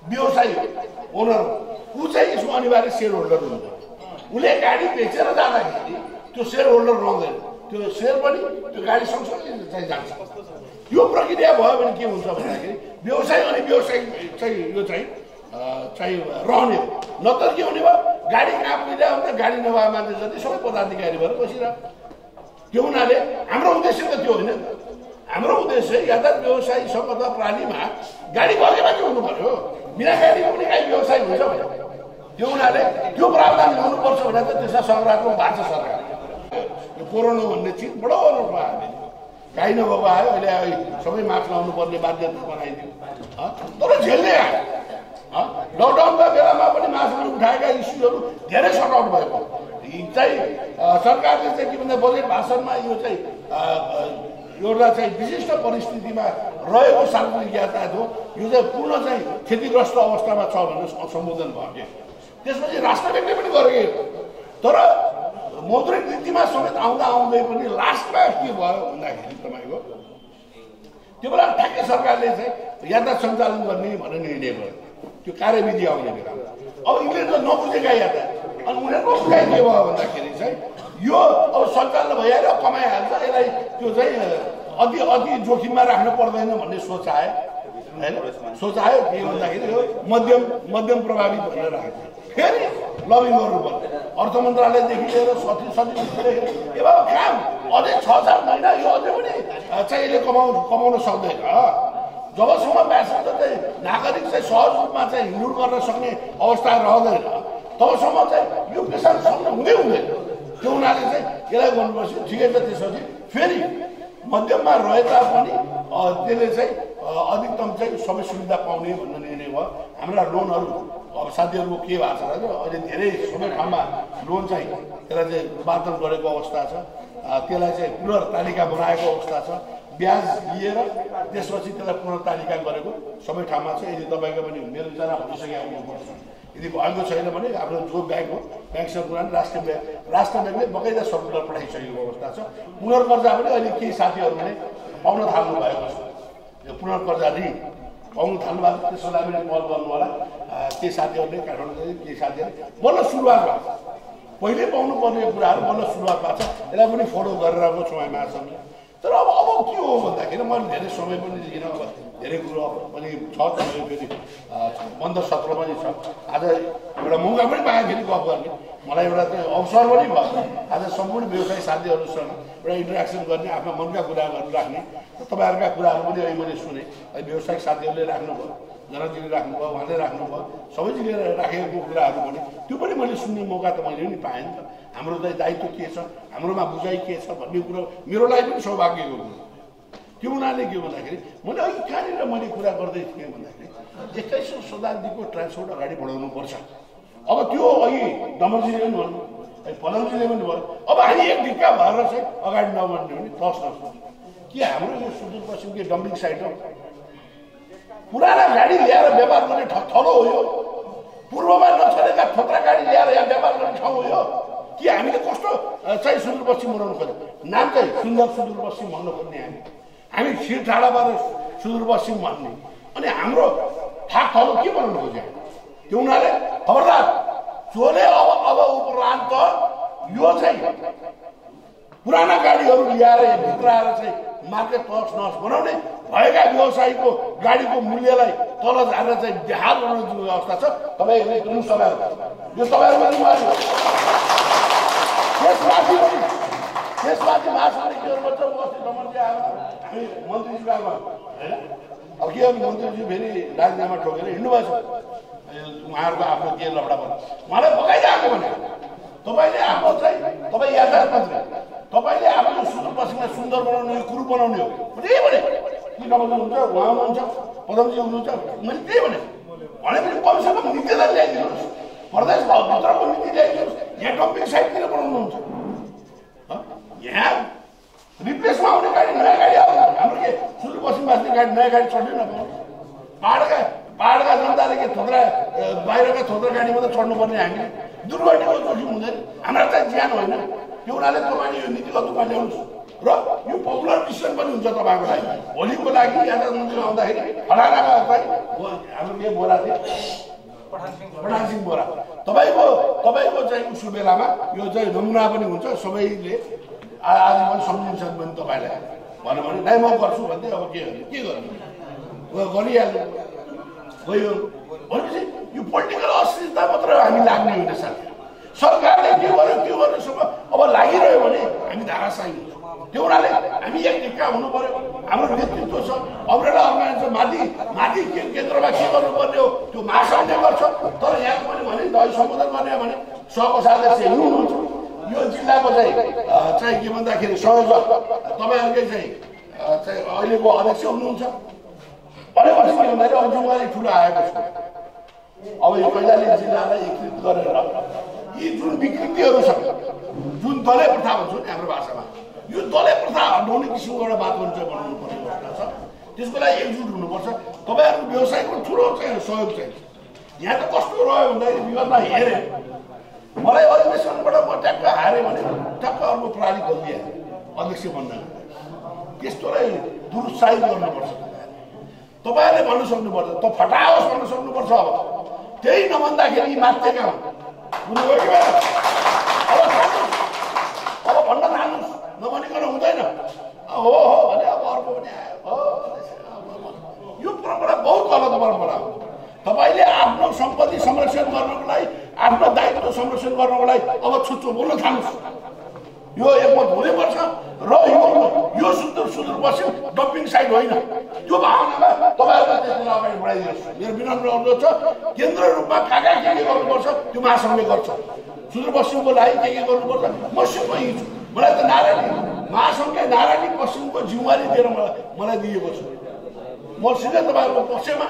व्यवसायी हो, ओनर हो, ऊ चाहिँ यसको अनिवार्य सेयर होल्डर हुँदैन। उसले गाडी बेचेर जाँदाखेरि त्यो सेयर होल्डर रहँदैन, त्यो सेयर पनि त्यो गाडी सँगसँगै चाहिँ जान्छ। यो प्रक्रिया भयो भने के हुन्छ भन्दाखेरि व्यवसाय अनि व्यवसाय चाहिँ यो चाहिँ रहने हो। नत्र के हुने भयो, गाडी कहाँ पुगिरहेको हुन्छ गाडी नभए मान्छे जति सबै पदाधिकारी भएर बसिरह त्यो हुनाले हाम्रो उद्देश्य त त्यो होइन हाम्रो उद्देश्य यातायात व्यवसाय सम्पदा प्रणालीमा गाडी भएकै मान्छे हुनु पर्यो बिना गाडीको पनि काहीँ व्यवसाय हुन्छ भने त्यो हुनाले त्यो प्रावधान ल्याउनुपर्छ भनेर त त्यसलाई सकारात्मक भएको छ सरकार यो कोरोना भन्ने चिज बडो रूपमा आयो गाई नभएको आयो अहिले सबै मास्क लाउनु पर्ने बाध्यता बनाइदियो तर झेल्दै आयो लकडाउनका बेलामा पनि मास्कहरू उठाएका इस्युहरू धेरै सर्ट आउट भएको चाहिँ सरकारले चाहिँ के भन्दा बजेट भाषणमा यो चाहिँ एउटा चाहिँ विशिष्ट परिस्थितिमा रहेको सार्वजनिक यातायात हो यो चाहिँ पूर्ण चाहिँ क्षतिग्रस्त अवस्थामा छ भनेर सम्बोधन भयो त्यसपछि राष्ट्र ब्याङ्कले पनि गरेको तर मौद्रिक नीतिमा समेत आउँदै पनि लास्टमा के भयो भन्दाखेरि तपाईँको त्यो बेला ठ्याक्कै सरकारले चाहिँ यातायात सञ्चालन गर्ने भन्ने निर्णय भयो त्यो कार्यविधि आउने बेला अब यिनीहरूले त नबुझेका यातायात अनि उनीहरूको बुझाइ के भयो भन्दाखेरि चाहिँ यो अब सञ्चालन भइहाल्यो कमाइहाल्छ यसलाई त्यो चाहिँ अति जोखिममा राख्नु पर्दैन भन्ने सोच आयो होइन सोच आयो के भन्दाखेरि यो मध्यम प्रभावित भनेर राखेको फेरि लबिङ गर्नु पर्यो अर्थ मन्त्रालयदेखि लिएर सचिवदेखि अब काम अझै 6-7 महिना यो अझै पनि चाहिँ यसले कमाउन सक्दैन जबसम्म प्यासेन्जर चाहिँ नागरिक चाहिँ सहज रूपमा चाहिँ हिँडुल गर्न सक्ने अवस्था रहँदैन तबसम्म चाहिँ यो पेसा हुँदै हुँदैन त्यो हुनाले चाहिँ यसलाई गर्नुपर्छ ठिकै छ त्यसपछि फेरि मध्यममा रहे तापनि त्यसले चाहिँ अधिकतम चाहिँ सबै सुविधा पाउने भन्ने निर्णय भयो हाम्रा लोनहरू अब साथीहरूको के भएको छ अहिले धेरै सबै ठाउँमा लोन चाहिँ त्यसलाई चाहिँ रूपान्तरण गरेको अवस्था छ त्यसलाई चाहिँ पुनर्तालिका बनाएको अवस्था छ ब्याज लिएर त्यसपछि त्यसलाई पुनर्तालिका गरेको सबै ठाउँमा छ यदि तपाईँको पनि मेरो जना भइसकेको हुनुपर्छ यदि भएको छैन भने हाम्रो जो ब्याङ्क हो ब्याङ्कसँग कुरा राष्ट्र ब्याङ्कले बगैँचा सर्कुलर पठाइसकेको अवस्था छ पुनर्कर्जा पनि अहिले केही साथीहरूले पाउन थाल्नु भएको छ यो पुनर्कर्जा ऋण पाउनु थाल्नु भएको त्यसको लागि पनि कल गर्नु होला केही साथीहरूले काठमाडौँ केही साथीहरूले बल्ल सुरुवात भएको छ पहिले पाउनु पर्ने कुराहरू बल्ल सुरुवात भएको छ यसलाई पनि फलो गरेर आएको छौँ हामी महासङ्घले तर अब के हो भन्दाखेरि मैले धेरै समय पनि लिएर अब धेरै कुरो पनि छ फेरि बन्द सत्र पनि छ आज एउटा मौका पनि पाएँ फेरि गफ गर्ने मलाई एउटा चाहिँ अवसर पनि भयो आज सम्पूर्ण व्यवसायी साथीहरूसँग एउटा इन्टरेक्सन गर्ने आफ्ना मनका कुराहरू राख्ने तपाईँहरूका कुराहरू पनि अहिले मैले सुने अहिले व्यवसायिक साथीहरूले राख्नुभयो जनजीले राख्नुभयो उहाँले राख्नुभयो सबैले राखेको कुराहरू पनि त्यो पनि मैले सुन्ने मौका त मैले पनि पाएँ नि त हाम्रो चाहिँ दायित्व के छ हाम्रोमा बुझाइ के छ भन्ने कुरो मेरो लागि पनि सौभाग्यको कुरो त्यो हुनाले के भन्दाखेरि मैले अहिले कहाँनिर मैले कुरा गर्दै थिएँ भन्दाखेरि 21औं शताब्दीको ट्रान्सपोर्ट अगाडि बढाउनुपर्छ अब त्यो अहिले डमरजीले पनि भन्नु पलमजीले पनि भन्नु अब हामी एक ढिक्का भएर चाहिँ अगाडि नबढ्ने भने प्रश्न के हाम्रो यो सुदूरपश्चिमको डम्पिङ साइट हो पुराना गाडी ल्याएर व्यापार गर्ने थलो हो यो पूर्वमा नचलेका थोत्रा गाडी ल्याएर यहाँ व्यापार गर्ने ठाउँ हो यो कि हामीले कस्तो चाहिँ सुदूरपश्चिम बनाउनु खोज्यो नाम चाहिँ सुन्दर सुदूरपश्चिम भन्नु खोज्ने हामी छिर ठाडाबाट सुदूरपश्चिम भन्ने अनि हाम्रो थाक थलो के बनाउनु खोज्यो त्यो हुनाले खबरदार चोले अब उपरान्त यो चाहिँ पुराना गाडीहरू ल्याएर भित्र आएर चाहिँ मार्केट तहस नहस बनाउने भएका व्यवसायीको गाडीको मूल्यलाई तल झारेर चाहिँ बेहाल बनाउने जुन अवस्था छ तपाईँहरूले यो तपाईँहरू त्यसमाथि महासमितिहरूमा चाहिँ अस्ति नमनले आएर हामी मन्त्रीज्यू आएको होइन अब के गर्नु मन्त्रीज्यू फेरि राजीनामा ठोकेर हिँड्नुभएछ उहाँहरूको आफ्नो के लफडा पर्छ उहाँलाई पकाइदिएको भने तपाईँले आफ्नो चाहिँ तपाईँ यातायात मन्त्री तपाईँले आफ्नो सुदूरपश्चिमलाई सुन्दर बनाउने यो कुरो बनाउने हो त्यही भने कि नबुझ्नु हुन्छ उहाँ हुनुहुन्छ पदमजी हुनुहुन्छ मैले त्यही भने भनेपछि कमसेकम नीतिलाई ल्याइदिनुहोस् प्रदेश भित्रको नीति ल्याइदिनुहोस् यहाँ डम्पिङ साइडतिर बनाउनुहुन्छ यहाँ रिप्लेसमा आउने गाडी नयाँ गाडी आउँछ हाम्रो के सुदूरपश्चिम बस्ने गाडी नयाँ गाडी चढ्नै नपाउनु पहाडका जनताले के थोत्रा बाहिरका थोत्रा गाडी मात्रै चढ्नुपर्ने हामीले दुर्घटनाको जोखिम हुँदैन हाम्रा चाहिँ ज्यान होइन त्यो हुनाले तपाईँले यो नीतिगत रूपमा ल्याउनुहोस् र यो पपुलर डिसिसन पनि हुन्छ तपाईँको लागि भोलिको लागि यातायात मन्त्री आउँदाखेरि फलानाका चाहिँ हाम्रो के बोरा थियो पठानसिंह बोरा तपाईँको चाहिँ उसको बेलामा यो चाहिँ नमुना पनि हुन्छ सबैले आजीवन सम्झिन्छन् भने तपाईँलाई भन्यो भने नै म गर्छु भन्दै अब के गर्नु गरिहाल्नु गयो भनेपछि यो पोलिटिकल अस्थिरता मात्र हामी लाग्ने होइन साथी सरकारले के गर्योसम्म अब लागिरह्यो भने हामी धाराशाही हुन्छ। त्यो हुनाले हामी एक ढिक्का हुनु पर्यो। हाम्रो नेतृत्व छ, अम्ब्रेला अर्गनाइजेसन माथि केन्द्रमा के गर्नुपर्ने हो त्यो महासङ्घले गर्छ। तर यहाँ पनि भने दही सम्बोधन गर्ने भने सहकोषाध्यक्ष हुनुहुन्छ। यो जिल्लाको चाहिँ के भन्दाखेरि संयोजक तपाईँहरूकै चाहिँ अहिलेको अध्यक्ष हुनुहुन्छ। भनेपछि के भन्दाखेरि अब जिम्मेवारी ठुलो आएको छ। अब यो कैलाली जिल्लालाई एकीकृत गरेर यी जुन विकृतिहरू छन्, जुन दलीय प्रथा भन्छ नि हाम्रो भाषामा, यो दलीय प्रथा हटाउने किसिमको एउटा वातावरण चाहिँ बनाउनु पर्ने अवस्था छ। त्यसको लागि एकजुट हुनुपर्छ। तपाईँहरूको व्यवसायको ठुलो चाहिँ सहयोग चाहिन्छ। यहाँ त कस्तो रह्यो भन्दाखेरि विगतमा हेरेँ मलाई अधिवेशनबाट म ट्याक्क हारेँ भने ट्याक्क अर्को प्रणाली खोलिदिएँ अध्यक्ष बन्न। त्यस्तोलाई दुरुत्साहित गर्नुपर्छ। तपाईँहरूले भन्न सक्नुपर्छ, त फटाओस् भन्न सक्नुपर्छ। अब त्यही नभन्दाखेरि माथिका बुझ्नुभयो कि अब भन्न थाल्नुहोस्, नभनिकन हुँदैन। हो भने अब अर्को पनि आयो। यो परम्परा बहुत गलत परम्परा हो। तपाईँले आफ्नो सम्पत्ति संरक्षण गर्नको लागि, आफ्नो दायित्व संरक्षण गर्नको लागि अब छुच्चो बोल्न थाल्नुहोस्। यो एकमत हुनैपर्छ र यो सुदूरपश्चिम डम्पिङ साइट होइन। त्यो भावनामा तपाईँहरूले त्यसलाई अगाडि बढाइदिनुहोस्। मेरो विनम्र अनुरोध छ, केन्द्र रूपमा के गर्नुपर्छ त्यो महासङ्घले गर्छ। सुदूरपश्चिमको लागि के गर्नुपर्छ म सिक्न हिँड्छु। मलाई त नारायणी महासङ्घले नारायणी पश्चिमको जिम्मेवारी दिएर मलाई दिएको छ। म सिधै तपाईँहरूको पक्षमा,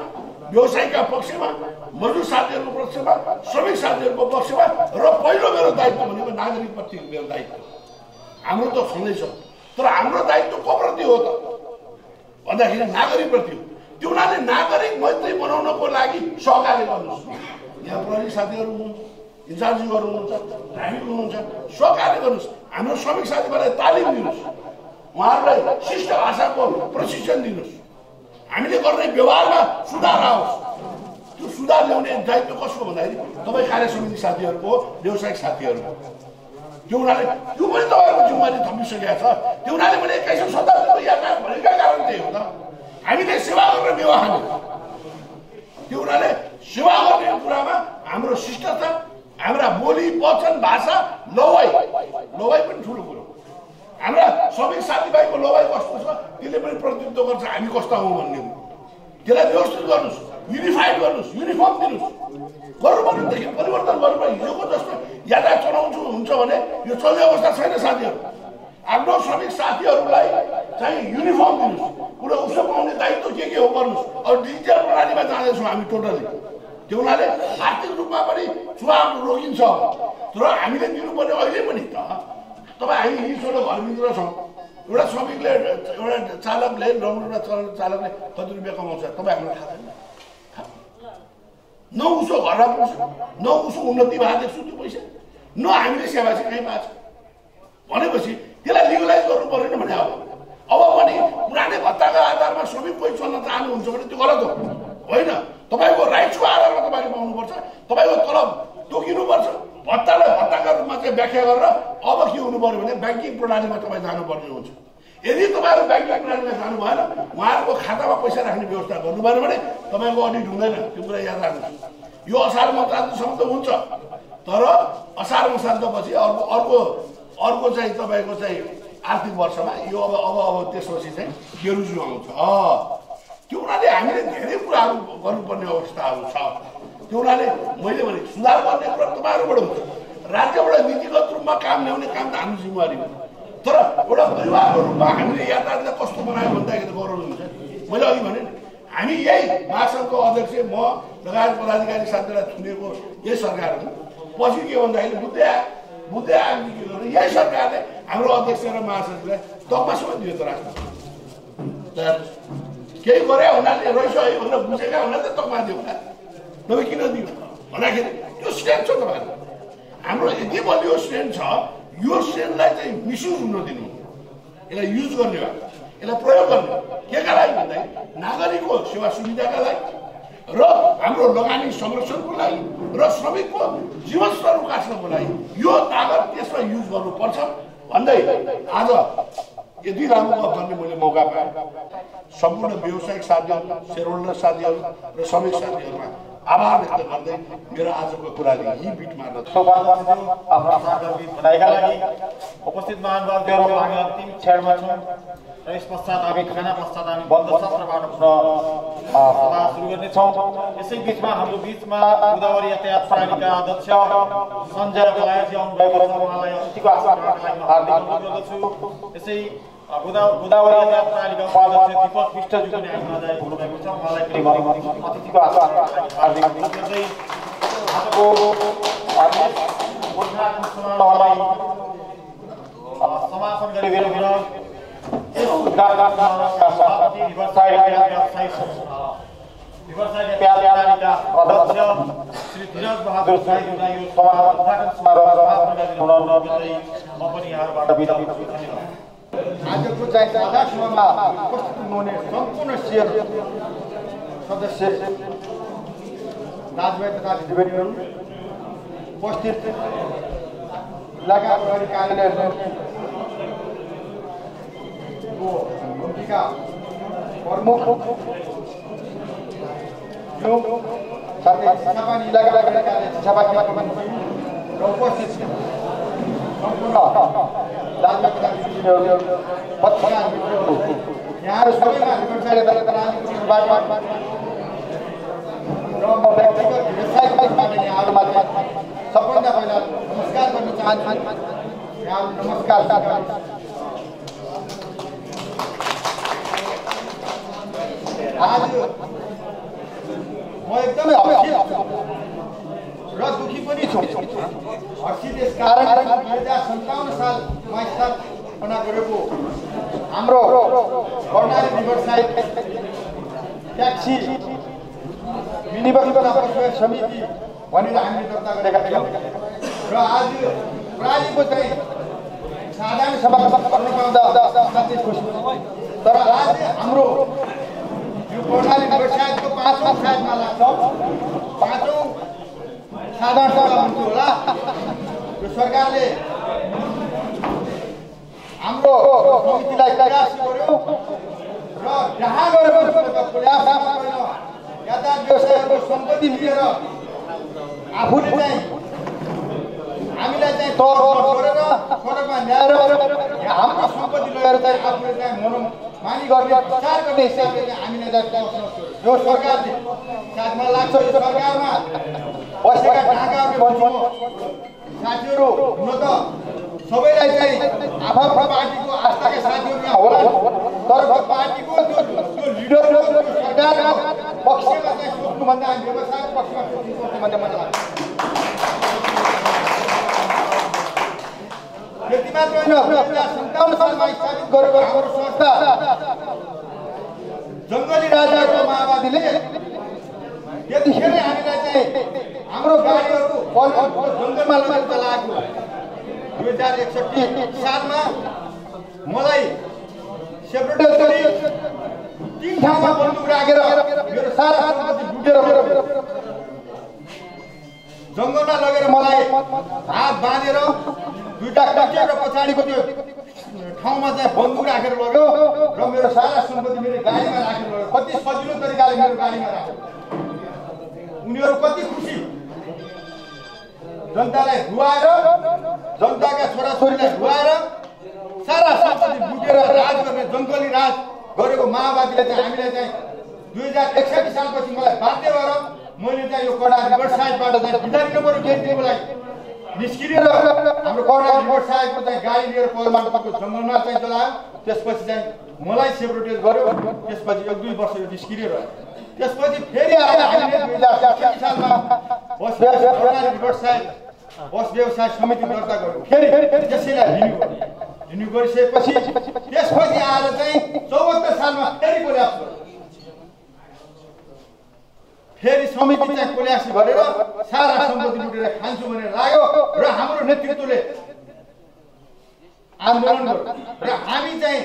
व्यवसायिकका पक्षमा, मजदुर साथीहरूको पक्षमा, श्रमिक साथीहरूको पक्षमा र पहिलो मेरो दायित्व भनेको नागरिकप्रति मेरो दायित्व। हाम्रो त छँदैछ, तर हाम्रो दायित्व को प्रति हो त भन्दाखेरि नागरिकप्रति हो। त्यो हुनाले नागरिक मैत्री बनाउनको लागि सहकार्य गर्नुहोस्। यहाँ प्रहरी साथीहरू हुनुहुन्छ, इन्चार्जीहरू हुनुहुन्छ, ट्राफिक हुनुहुन्छ, सहकार्य गर्नुहोस्। हाम्रो श्रमिक साथीहरूलाई तालिम दिनुहोस्, उहाँहरूलाई शिष्ट भाषाको प्रशिक्षण दिनुहोस्। हामीले गर्ने व्यवहारमा सुधार आओस्। त्यो सुधार ल्याउने दायित्व कसको भन्दाखेरि तपाईँ कार्य समिति साथीहरूको, व्यावसायिक साथीहरूको। त्यो हुनाले त्यो पनि तपाईँहरूको जिम्मेवारी थपिसकेको छ। त्यो हुनाले मैले 21औं शताब्दीको यात्रा भनेका कारण त्यही हो त, हामीले सेवा गरेर व्यवहार खाने। त्यो हुनाले सेवा गर्ने कुरामा हाम्रो शिष्टता, हाम्रा बोली वचन भाषा लवाई पनि ठुलो कुरो। हाम्रा श्रमिक साथीभाइको लवाई कस्तो छ त्यसले पनि प्रतिनिधित्व गर्छ हामी कस्ता हौँ भन्ने। त्यसलाई व्यवस्थित गर्नुहोस्, युनिफाइड गर्नुहोस्, युनिफर्म दिनुहोस्। गर्नुपर्नेदेखि परिवर्तन गर्नुपर्ने। हिजोको जस्तो यातायात चलाउँछु हुन्छ भने यो चल्ने अवस्था छैन साथीहरू। आफ्नो श्रमिक साथीहरूलाई चाहिँ युनिफर्म दिनुहोस्। कुरो उसो पाउने दायित्व के हो गर्नुहोस्। अब डिजिटल प्रणालीमा जाँदैछौँ हामी टोटली। त्यो हुनाले आर्थिक रूपमा पनि चुहाव रोकिन्छ। तर हामीले दिनुपर्ने अहिले पनि त तपाईँ हामी हिजोको घरभित्र छौँ। एउटा श्रमिकले, एउटा चालकले, रौँडा चालकले कति रुपियाँ कमाउँछ तपाईँहरूलाई थाहा छैन। न उसो घरमा पुग्छ, न उसो उन्नति भएको देख्छु त्यो पैसा, न हामीले सेवा चाहिँ कहीँ पाएको छ भनेपछि त्यसलाई लिगलाइज गर्नु परेन भने अब पनि पुरानै भत्ताको आधारमा श्रमिक कोही चल्न चाहनुहुन्छ भने त्यो गलत हो होइन। तपाईँको राइट्सको आधारमा तपाईँले पाउनुपर्छ। तपाईँको तलब तोकिनुपर्छ। भत्तालाई भत्ताका रूपमा चाहिँ व्याख्या गरेर अब के हुनु पर्यो भने ब्याङ्किङ प्रणालीमा तपाईँ जानुपर्ने हुन्छ। यदि तपाईँहरू ब्याङ्किङ प्रणालीमा जानु भएन, उहाँहरूको खातामा पैसा राख्ने व्यवस्था गर्नु भएन भने तपाईँको अडिट हुँदैन। त्यो कुरा याद राख्नुहोस्। यो असार मसान्तसम्म त हुन्छ, तर असार मसान्तपछि अर्को चाहिँ तपाईँको चाहिँ आर्थिक वर्षमा यो अब त्यसपछि चाहिँ बेरुजु आउँछ। त्यो हुनाले हामीले धेरै कुराहरू गर्नुपर्ने अवस्थाहरू छ। त्यो हुनाले मैले भने सुधार गर्ने कुरा तपाईँहरूबाट हुन्छ। राज्यबाट नीतिगत रूपमा काम ल्याउने काम त हाम्रो जिम्मेवारी हो। तर एउटा परिवारको रूपमा हामीले यातायातलाई कस्तो बनायो भन्दाखेरि गौरव हुन्छ। मैले अघि भने हामी यही महासङ्घको अध्यक्ष म लगायत पदाधिकारी साथीलाई थुनेको यही सरकार हो। पछि के भन्दाखेरि बुद्धे आएपछि यही सरकारले हाम्रो अध्यक्ष र महासचिवलाई तकमासम्म दियो त राष्ट्र केही गरे हुनाले रहेछ है भनेर बुझेका हुनाले तकमा दियो होला। तपाईँ किन दियो भन्दाखेरि त्यो स्ट्रेन्थ छ तपाईँहरू। हाम्रो यति बलियो स्ट्रेन्थ छ, यो स्ट्रेन्थलाई चाहिँ मिसयुज हुन दिनु, यसलाई युज गर्ने भयो, यसलाई प्रयोग गर्ने केका लागि भन्दाखेरि नागरिकको सेवा सुविधाका लागि र हाम्रो लगानी संरक्षणको लागि र श्रमिकको जीवनस्तर उकास्नको लागि यो तागत त्यसमा युज गर्नुपर्छ भन्दै आज यति राम्रो गर्ने मैले मौका पाएँ। सम्पूर्ण व्यावसायिक साथीहरू, शेयरहोल्डर साथीहरू र श्रमिक साथीहरूमा आभार व्यक्त गर्दै मेरो आजको कुराले यही बिट मार्न उपस्थित महानुभावहरू हामी अन्तिम क्षणमा छौँ र यस पश्चात हामी खाना पश्चात हामी बन्द सत्रबाट पुनः सभा सुरु गर्नेछौँ। यसै बिचमा हाम्रो बिचमा गोदावरी यातायात प्रणालीका अध्यक्ष सञ्जय बलायजी आउनुभएको छ, उहाँलाई अतिथिको आसनबाट हार्दिक अनुरोध गर्दछु। यसै गोदावरी यातायात प्रणालीका उपाध्यक्ष दीपक विष्टज्यू पनि हामी नजाय हुनुभएको छ, उहाँलाई पनि अतिथिको आसनबाट हार्दिक अनुरोध गर्दै आजको समापन गरिदिनु सभापति व्यवसाय प्यालाका अध्यक्ष श्री धीरज बहादुर साईलाई यो उद्घाटन समारोह समापन गरिदिनु अनुरोध गर्दै म पनि यहाँबाट बिदा हुन्छु। आजको चाहिँ कार्यक्रममा उपस्थित हुनुहुने सम्पूर्ण शेयर सदस्य दाजुभाइ तथा दिदीबहिनीहरू, उपस्थित इलाका प्रहरी कार्यालयको भूमिका प्रमुख साथै चिसापानी इलाका प्रहरी कार्यालय चिसापानी र उपस्थित सम्पूर्ण दाजुभाइ तथा दिदीबहिनीहरू, पत्रकार मित्रहरू, यहाँहरू सबैमा र म व्यक्तिगत व्यवसायिकबाट यहाँहरूमा सबभन्दा पहिला नमस्कार गर्न चाहन्छु। यहाँहरू नमस्कार। आज म एकदमै हर्षित र दुखी पनि छु। हर्षित यस कारण 2057 सालमा स्थापना गरेको हाम्रो कर्णाली रिभरसाइड ट्याक्सी विनियोजन प्रबन्धन समिति भनेर हामीले दर्ता गरेका थियौँ र आज प्रणालीको चाहिँ साधारण सभा गर्न पाउँदा साथै खुसी छु। तर आज हाम्रो यो कर्णाली रिभरसाइडको 5औं सालमा लाग्छ, 5औं साधारण सभा हुन्थ्यो होला। यो सरकारले हाम्रो समितिलाई प्रयास गर्यो र जहाँ गएर प्रयासमा यातायात व्यवसायहरूको सम्पत्ति लिएर आफूले चाहिँ हामीलाई चाहिँ तौर गरेर सडकमा ल्याएर हाम्रो सम्पत्ति लगेर चाहिँ आफूले चाहिँ मनोमानी गर्ने प्रचार गर्ने हिसाबले चाहिँ हामीलाई चाहिँ यो सरकारले सायद मलाई लाग्छ यो सरकारमा बसेका ढाकाहरूले भन्छु साथीहरू हुन त सबैलाई चाहिँ आफ्नो पार्टीको आस्थाका साथीहरू यहाँ होला, तर पार्टीको त्यो लिडरको सरकारको पक्षमा चाहिँ सोच्नुभन्दा हामी व्यवसाय पक्षमा सोच्नुपर्छ भन्ने मलाई लाग्छ। यति मात्र होइन, 2057 सालमा स्थापित गरेको हाम्रो संस्था जङ्गली राजाको माओवादीले त्यतिखेरै हामीलाई चाहिँ हाम्रो गाडीहरू जङ्गलमा लगेर चलाएको 2061 सालमा मलाई सेप्रेटर गरी 3 ठाउँमा बन्दुक राखेर मेरो सारा सम्पत्ति लुटेर जङ्गलमा लगेर मलाई हात बाँधेर 2टा कटिया र पछाडिको त्यो ठाउँमा चाहिँ बन्दुक राखेर लग्यो र मेरो सारा सम्पत्ति मेरो गाडीमा राखेर लग्यो। कति सजिलो तरिकाले मेरो गाडीमा राख्यो। उनीहरू कति खुसी, जनतालाई रुवाएर, जनताका छोराछोरीलाई रुवाएर सारा सम्पत्ति लुटेर राज गर्ने जङ्गली राज गरेको माओवादीले चाहिँ हामीलाई चाहिँ 2061 सालपछि मलाई बाध्य भएर मैले चाहिँ यो कर्णाली रिभरसाइडबाट चाहिँ बिदा लिनुपर्यो। गेटको लागि निस्किएर हाम्रो कर्णाली रिभरसाइडको चाहिँ गाडी लिएर पौरमाटोको जङ्गलमा चाहिँ चलायो। त्यसपछि चाहिँ मलाई सेप्रेटेज गर्यो। त्यसपछि 1-2 वर्ष यो निस्किएर रह्यो। त्यसपछि फेरि आएर हामीले 2060 सालमा कर्णाली रिभरसाइड बस व्यवसाय समिति दर्ता गर्यो। फेरि त्यसैलाई रिन्यू गरिसकेपछि त्यसपछि आएर चाहिँ 74 सालमा फेरि कोल्याप्स गर्यो। फेरि समिति चाहिँ कोल्याप्स गरेर सारा सम्पत्ति लुटेर खान्छु भनेर लाग्यो र हाम्रो नेतृत्वले आन्दोलन गर्यो र हामी चाहिँ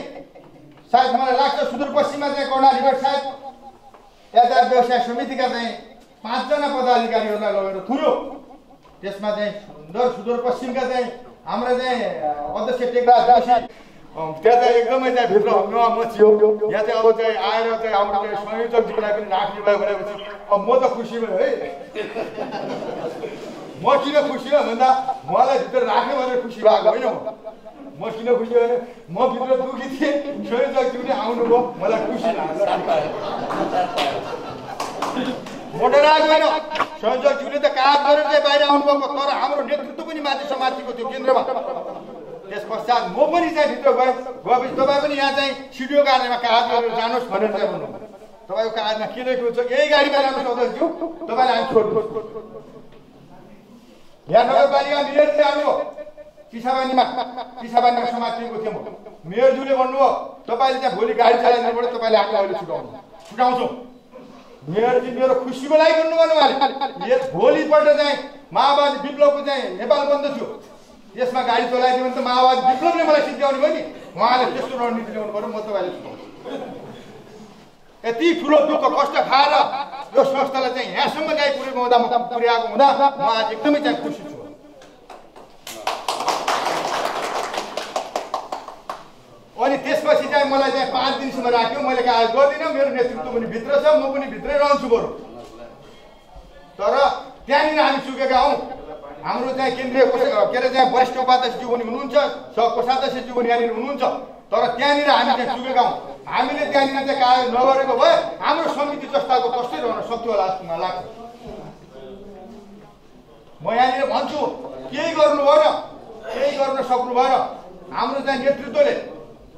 सायद मलाई लाग्छ सुदूरपश्चिममा चाहिँ कर्णाली रिभरसाइड यातायात व्यवसाय समितिका चाहिँ 5 जना पदाधिकारीहरूलाई लगेर थुर्यो। त्यसमा चाहिँ सुदूरपश्चिमका चाहिँ हाम्रा चाहिँ अध्यक्ष टेकराज जोशी त्यहाँ चाहिँ एकदमै चाहिँ भित्र मचियो। यहाँ चाहिँ अब चाहिँ आएर चाहिँ हाम्रो चाहिँ संयोजकजीलाई पनि राख्ने भयो भनेपछि अब म त खुसी भयो है। म किन खुसी भयो भन्दा मलाई भित्र राख्यो भनेर खुसी भएको होइन। म किन खुसी भने म भित्र दुखी थिएँ, संयोजकजी पनि आउनुभयो, मलाई खुसी लाग्यो। म डराएको होइन, संयोजकज्यूले त काम गरेर चाहिँ बाहिर आउनुभएको, तर हाम्रो नेतृत्व पनि माथि समातिको थियो केन्द्रमा। त्यस पश्चात म पनि चाहिँ भित्र गएपछि तपाईँ पनि यहाँ चाहिँ सिडिओ कार्यालयमा कागज गरेर जानुहोस् भनेर चाहिँ भन्नु। तपाईँको कागजमा के लेखेको छ, यही गाडीमा जानुहोस् अध्यक्षज्यू, तपाईँलाई हामी छोड्नुहोस्। यहाँ नगरपालिका मेयर जानुभयो, पिसाबानीमा समातिएको थियो। म मेयरज्यूले भन्नुभयो तपाईँले त्यहाँ भोलि गाडी चलाइदिनु पर्यो, तपाईँले हामी अहिले छुटाउँछौँ। मेयरजी मेरो खुसीको लागि भन्नुभयो उहाँले। भोलिपल्ट चाहिँ माओवादी विप्लवको चाहिँ नेपाल बन्द थियो, यसमा गाडी चलाइदियो भने त माओवादी विप्लवले मलाई सिद्ध्याउने भयो नि। उहाँले त्यस्तो रणनीति ल्याउनु पर्यो, म तपाईँले छुटाउँछु। यति ठुलो दुःख कष्ट खाएर यो संस्थालाई चाहिँ यहाँसम्म चाहिँ पुर्याएको हुँदा म आज एकदमै चाहिँ खुसी छु। अनि त्यसपछि चाहिँ मलाई चाहिँ 5 दिनसम्म राख्यो, मैले कागज गर्दिनँ, मेरो नेतृत्व पनि भित्र छ, म पनि भित्रै रहन्छु बरु। तर त्यहाँनिर हामी चुकेका हौँ। हाम्रो चाहिँ केन्द्रीय के अरे चाहिँ वरिष्ठ उपाध्यक्षज्यू पनि हुनुहुन्छ, कोषाध्यक्षज्यू पनि यहाँनिर हुनुहुन्छ, तर त्यहाँनिर हामी चाहिँ चुकेका हौँ। हामीले त्यहाँनिर चाहिँ कागज नगरेको भए हाम्रो समिति जस्ताको कस्तै रहन सक्थ्यो होला जस्तो मलाई लाग्छ। म यहाँनिर भन्छु, केही गर्नु भएन, केही गर्न सक्नु भएन हाम्रो चाहिँ नेतृत्वले।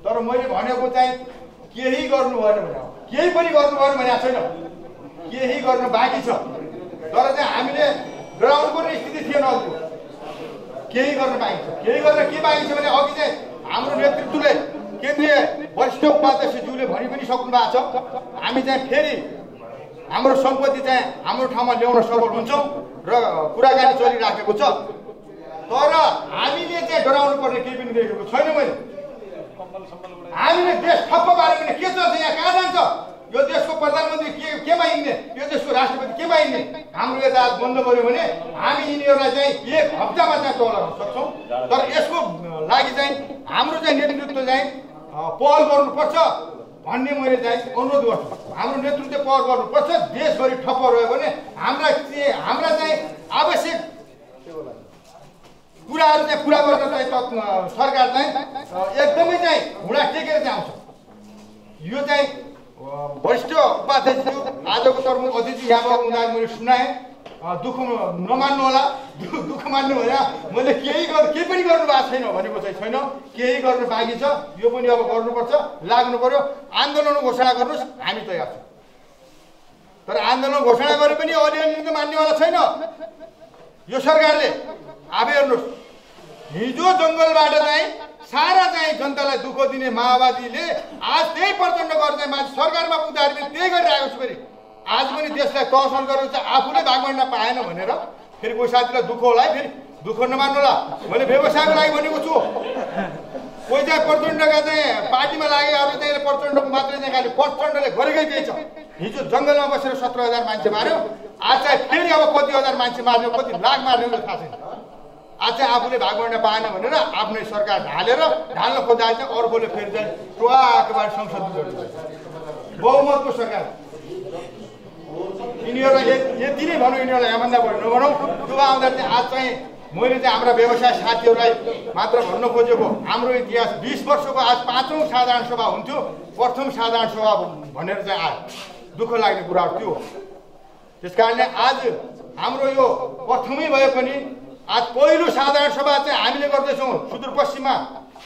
तर मैले भनेको चाहिँ केही गर्नु भएन भने, केही पनि गर्नु भएन भनेको छैन, केही गर्न बाँकी छ। तर चाहिँ हामीले डराउनु पर्ने स्थिति थिएन। केही गर्न बाँकी छ। केही गर्न के बाँकी छ भने अघि चाहिँ हाम्रो नेतृत्वले केन्द्रीय वरिष्ठ उपाध्यक्षज्यूले भनि पनि सक्नु भएको छ, हामी चाहिँ फेरि हाम्रो सम्पत्ति चाहिँ हाम्रो ठाउँमा ल्याउन सफल हुन्छौँ र कुराकानी चलिराखेको छ। तर हामीले चाहिँ डराउनु पर्ने केही पनि देखेको छैन। मैले हामीले देश ठप्प पार्यो भने के चल्छ, यहाँ कहाँ जान्छ? यो देशको प्रधानमन्त्री केमा हिँड्ने, यो देशको राष्ट्रपति केमा हिँड्ने? हाम्रो यता बन्द गर्यो भने हामी यिनीहरूलाई चाहिँ 1 हप्तामा चाहिँ चलाउन सक्छौँ। तर यसको लागि चाहिँ हाम्रो चाहिँ नेतृत्व चाहिँ पहल गर्नुपर्छ भन्ने मैले चाहिँ अनुरोध गर्छु। हाम्रो नेतृत्वले पहल गर्नुपर्छ। देशभरि ठप्प रह्यो भने हाम्रा चाहिँ आवश्यक कुराहरू चाहिँ पुरा गर्न चाहिँ सरकार चाहिँ एकदमै चाहिँ घुँडा टेकेर चाहिँ आउँछ। यो चाहिँ वरिष्ठ उपाध्यक्षज्यू आजको तर्फमा अतिथि यहाँ हुँदा मैले सुनाएँ, दुःख नमान्नु होला, दुःख मान्नु होइन। मैले केही पनि गर्नु भएको छैन भनेको चाहिँ छैन, केही गर्नु बाँकी छ। यो पनि अब गर्नुपर्छ, लाग्नु पर्यो। आन्दोलन घोषणा गर्नुहोस्, हामी तयार छौँ। तर आन्दोलन घोषणा गरे पनि अलिअलि त मान्नेवाला छैन यो सरकारले। अब हेर्नुहोस्, हिजो जङ्गलबाट चाहिँ सारा चाहिँ जनतालाई दुःख दिने माओवादीले आज त्यही प्रचण्ड गरेर चाहिँ मान्छे सरकारमा पुग्दाखेरि पनि त्यही गरिरहेको छु। फेरि आज पनि देशलाई तहसल गरेर चाहिँ आफूले भागभण्ड पाएन भनेर फेरि कोही साथीलाई दुःख होला है, फेरि दुःख नमान्नु होला। मैले व्यवसायको लागि भनेको छु। कोही चाहिँ प्रचण्डका चाहिँ पार्टीमा लागे, अरू चाहिँ प्रचण्डको मात्रै चाहिँ खालि प्रचण्डले गरेकै त्यही छ। हिजो जङ्गलमा बसेर 17,000 मान्छे मार्यो, आज चाहिँ फेरि अब कति हजार मान्छे मार्यो, कति लाख मार्यो थाहा छैन। आज चाहिँ आफूले भागभण्ड पाएन भनेर आफ्नै सरकार ढाल्न खोज्दा चाहिँ अर्कोले फेरि चाहिँ टुवाकबाट संसद बहुमतको सरकार। यिनीहरूलाई यति नै भनौँ, यिनीहरूलाई यहाँभन्दा बढी नभनौँ। त्यो आउँदा चाहिँ आज चाहिँ मैले चाहिँ हाम्रा व्यवसाय साथीहरूलाई मात्र भन्न खोजेको, हाम्रो इतिहास 20 वर्षको आज 5औं साधारण सभा हुन्थ्यो, प्रथम साधारण सभा भनेर चाहिँ आज दुःख लाग्ने कुराहरू थियो। त्यस कारणले आज हाम्रो यो प्रथमै भए पनि आज पहिलो साधारण सभा चाहिँ हामीले गर्दैछौँ सुदूरपश्चिममा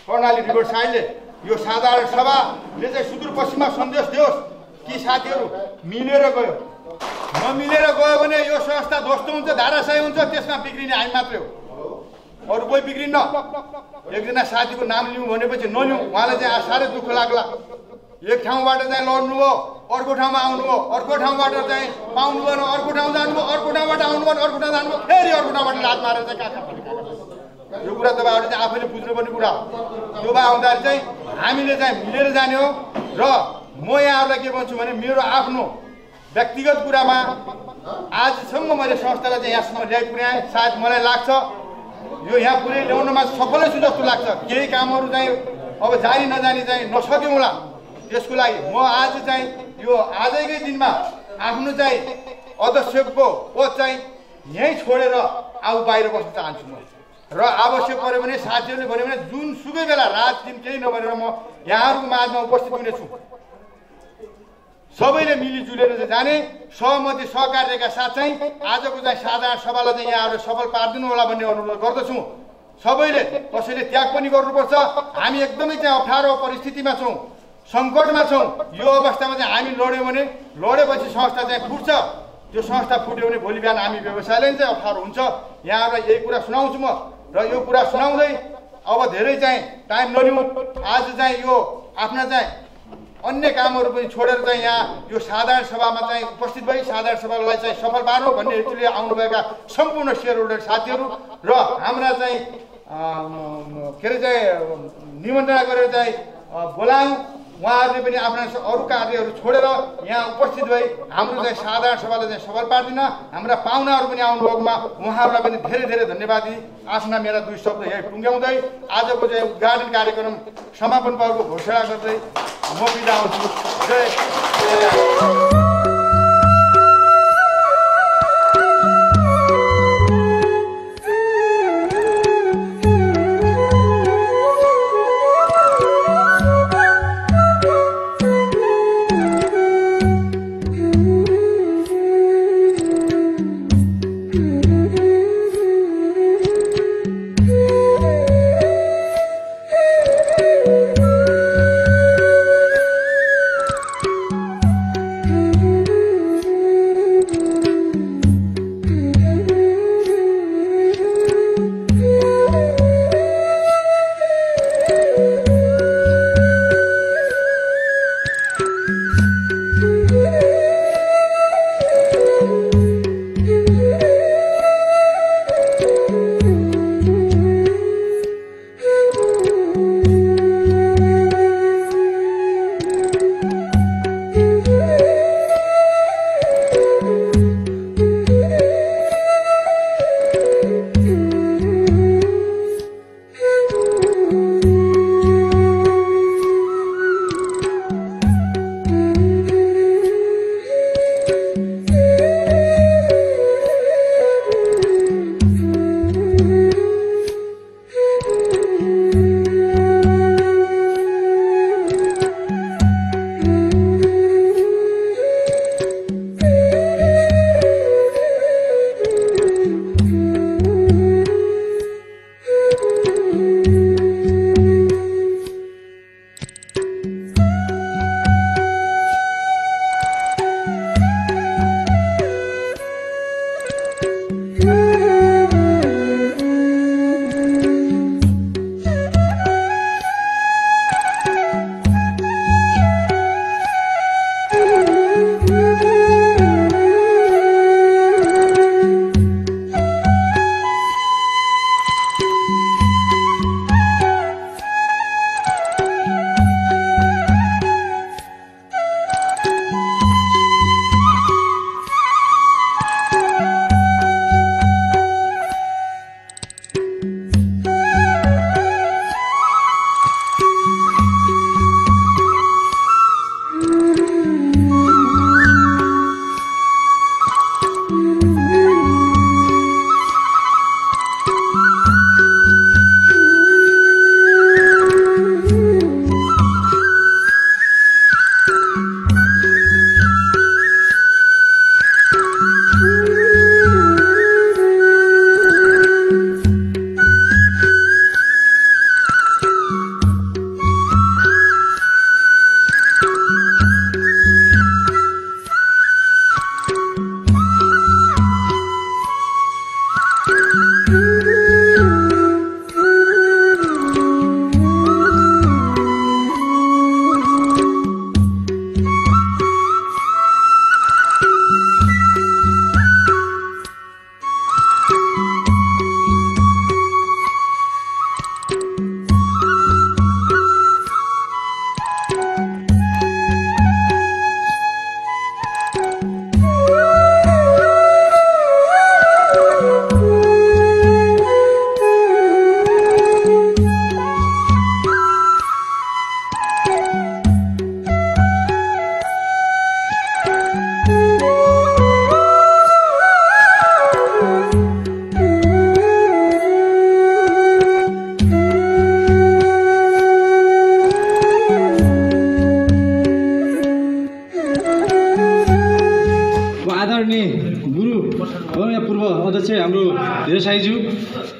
कर्णाली रिभर साइडले। यो साधारण सभाले चाहिँ सुदूरपश्चिममा सन्देश दियोस् कि साथीहरू मिलेर गयो, नमिलेर गयो भने यो संस्था ध्वस्त हुन्छ, धाराशायी हुन्छ, त्यसमा बिग्रिने हामी मात्रै हो, अरू कोही बिग्रिन्न। एकजना साथीको नाम लिउँ भनेपछि नलिउँ, उहाँलाई चाहिँ साह्रै दुःख लाग्ला। एक ठाउँबाट चाहिँ लड्नुभयो, अर्को ठाउँमा आउनुभयो, अर्को ठाउँबाट चाहिँ पाउनु भएन, अर्को ठाउँ जानुभयो, अर्को ठाउँबाट आउनुभयो, अर्को ठाउँ जानुभयो, फेरि अर्को ठाउँबाट लात मारेर चाहिँ कहाँ यो कुरा तपाईँहरूले चाहिँ आफैले बुझ्नुपर्ने कुरा हो। त्यो भए आउँदाखेरि चाहिँ हामीले चाहिँ मिलेर जाने हो। र म यहाँहरूलाई के भन्छु भने मेरो आफ्नो व्यक्तिगत कुरामा आजसम्म मैले संस्थालाई चाहिँ यहाँसम्म ल्याइ पुर्याएँ। सायद मलाई लाग्छ यो यहाँ पुरै ल्याउनमा सफलै छु जस्तो लाग्छ। केही कामहरू चाहिँ अब जानी नजानी चाहिँ नसक्यौँ होला। त्यसको लागि म आज चाहिँ यो आजकै दिनमा आफ्नो चाहिँ अध्यक्षको पद चाहिँ यहीँ छोडेर आऊ बाहिर बस्न चाहन्छु म। र आवश्यक पऱ्यो भने साथीहरूले भन्यो भने जुनसुकै बेला रात दिन केही नभनेर म यहाँहरूको माझमा उपस्थित हुनेछु। सबैले मिलिजुलेर चाहिँ जाने सहमति सहकार्यका साथ चाहिँ आजको चाहिँ साधारण सभालाई चाहिँ यहाँहरू सफल पारिदिनु होला भन्ने अनुरोध गर्दछु। सबैले कसैले त्याग पनि गर्नुपर्छ। हामी एकदमै चाहिँ अप्ठ्यारो परिस्थितिमा छौँ, सङ्कटमा छौँ। यो अवस्थामा चाहिँ हामी लड्यौँ भने लडेपछि संस्था चाहिँ फुट्छ। त्यो संस्था फुट्यो भने भोलि बिहान हामी व्यवसायलाई चाहिँ अप्ठ्यारो हुन्छ। यहाँहरूलाई यही कुरा सुनाउँछु म। र यो कुरा सुनाउँदै अब धेरै चाहिँ टाइम नलिउँ। आज चाहिँ यो आफ्ना चाहिँ अन्य कामहरू पनि छोडेर चाहिँ यहाँ यो साधारण सभामा चाहिँ उपस्थित भई साधारण सभालाई चाहिँ सफल पार्नु भन्ने हेतुले आउनुभएका सम्पूर्ण सेयर होल्डर साथीहरू र हाम्रा चाहिँ के अरे चाहिँ निमन्त्रणा गरेर चाहिँ बोलायौँ। उहाँहरूले पनि आफ्ना अरू कार्यहरू छोडेर यहाँ उपस्थित भई हाम्रो चाहिँ साधारण सभालाई चाहिँ सफल पार्दिन। हाम्रा पाहुनाहरू पनि आउनुभएकोमा उहाँहरूलाई पनि धेरै धेरै धन्यवाद दिई आफ्ना मेरा दुई शब्द यही टुङ्ग्याउँदै आजको चाहिँ उद्घाटन कार्यक्रम समापन पर्वको घोषणा गर्दै म बिदा हुन्छु। जय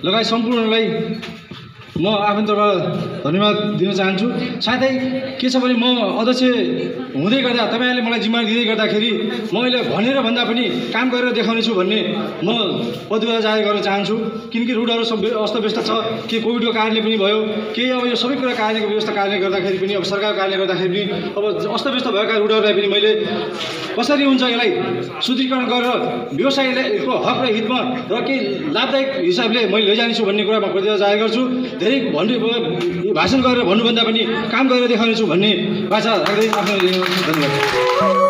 लगायत सम्पूर्णलाई म आफ्नो तर्फबाट धन्यवाद दिन चाहन्छु। साथै के छ भने म अध्यक्ष हुँदै गर्दा तपाईँहरूले मलाई जिम्मेवारी दिँदै गर्दाखेरि म अहिले भनेर भन्दा पनि काम गरेर देखाउने छु भन्ने म प्रतिबद्धता जाहेर गर्न चाहन्छु। किनकि रुटहरू सब अस्तव्यस्त छ, के कोभिडको कारणले पनि भयो, केही अब यो सबै कुरा कार्यको व्यवस्था कारणले गर्दाखेरि पनि, अब सरकारको कारणले गर्दाखेरि पनि अब अस्तव्यस्त भएका रुटहरूलाई पनि मैले कसरी हुन्छ यसलाई सुदृढीकरण गरेर व्यवसायीको हक र हितमा र केही लाभदायक हिसाबले मैले लैजानेछु भन्ने कुरा म प्रतिबद्धता जाहेर गर्छु। धेरै भाषण गरेर भन्नुभन्दा पनि काम गरेर देखाउनेछु भन्ने बाचा राख्दै आफ्नो धन्यवाद।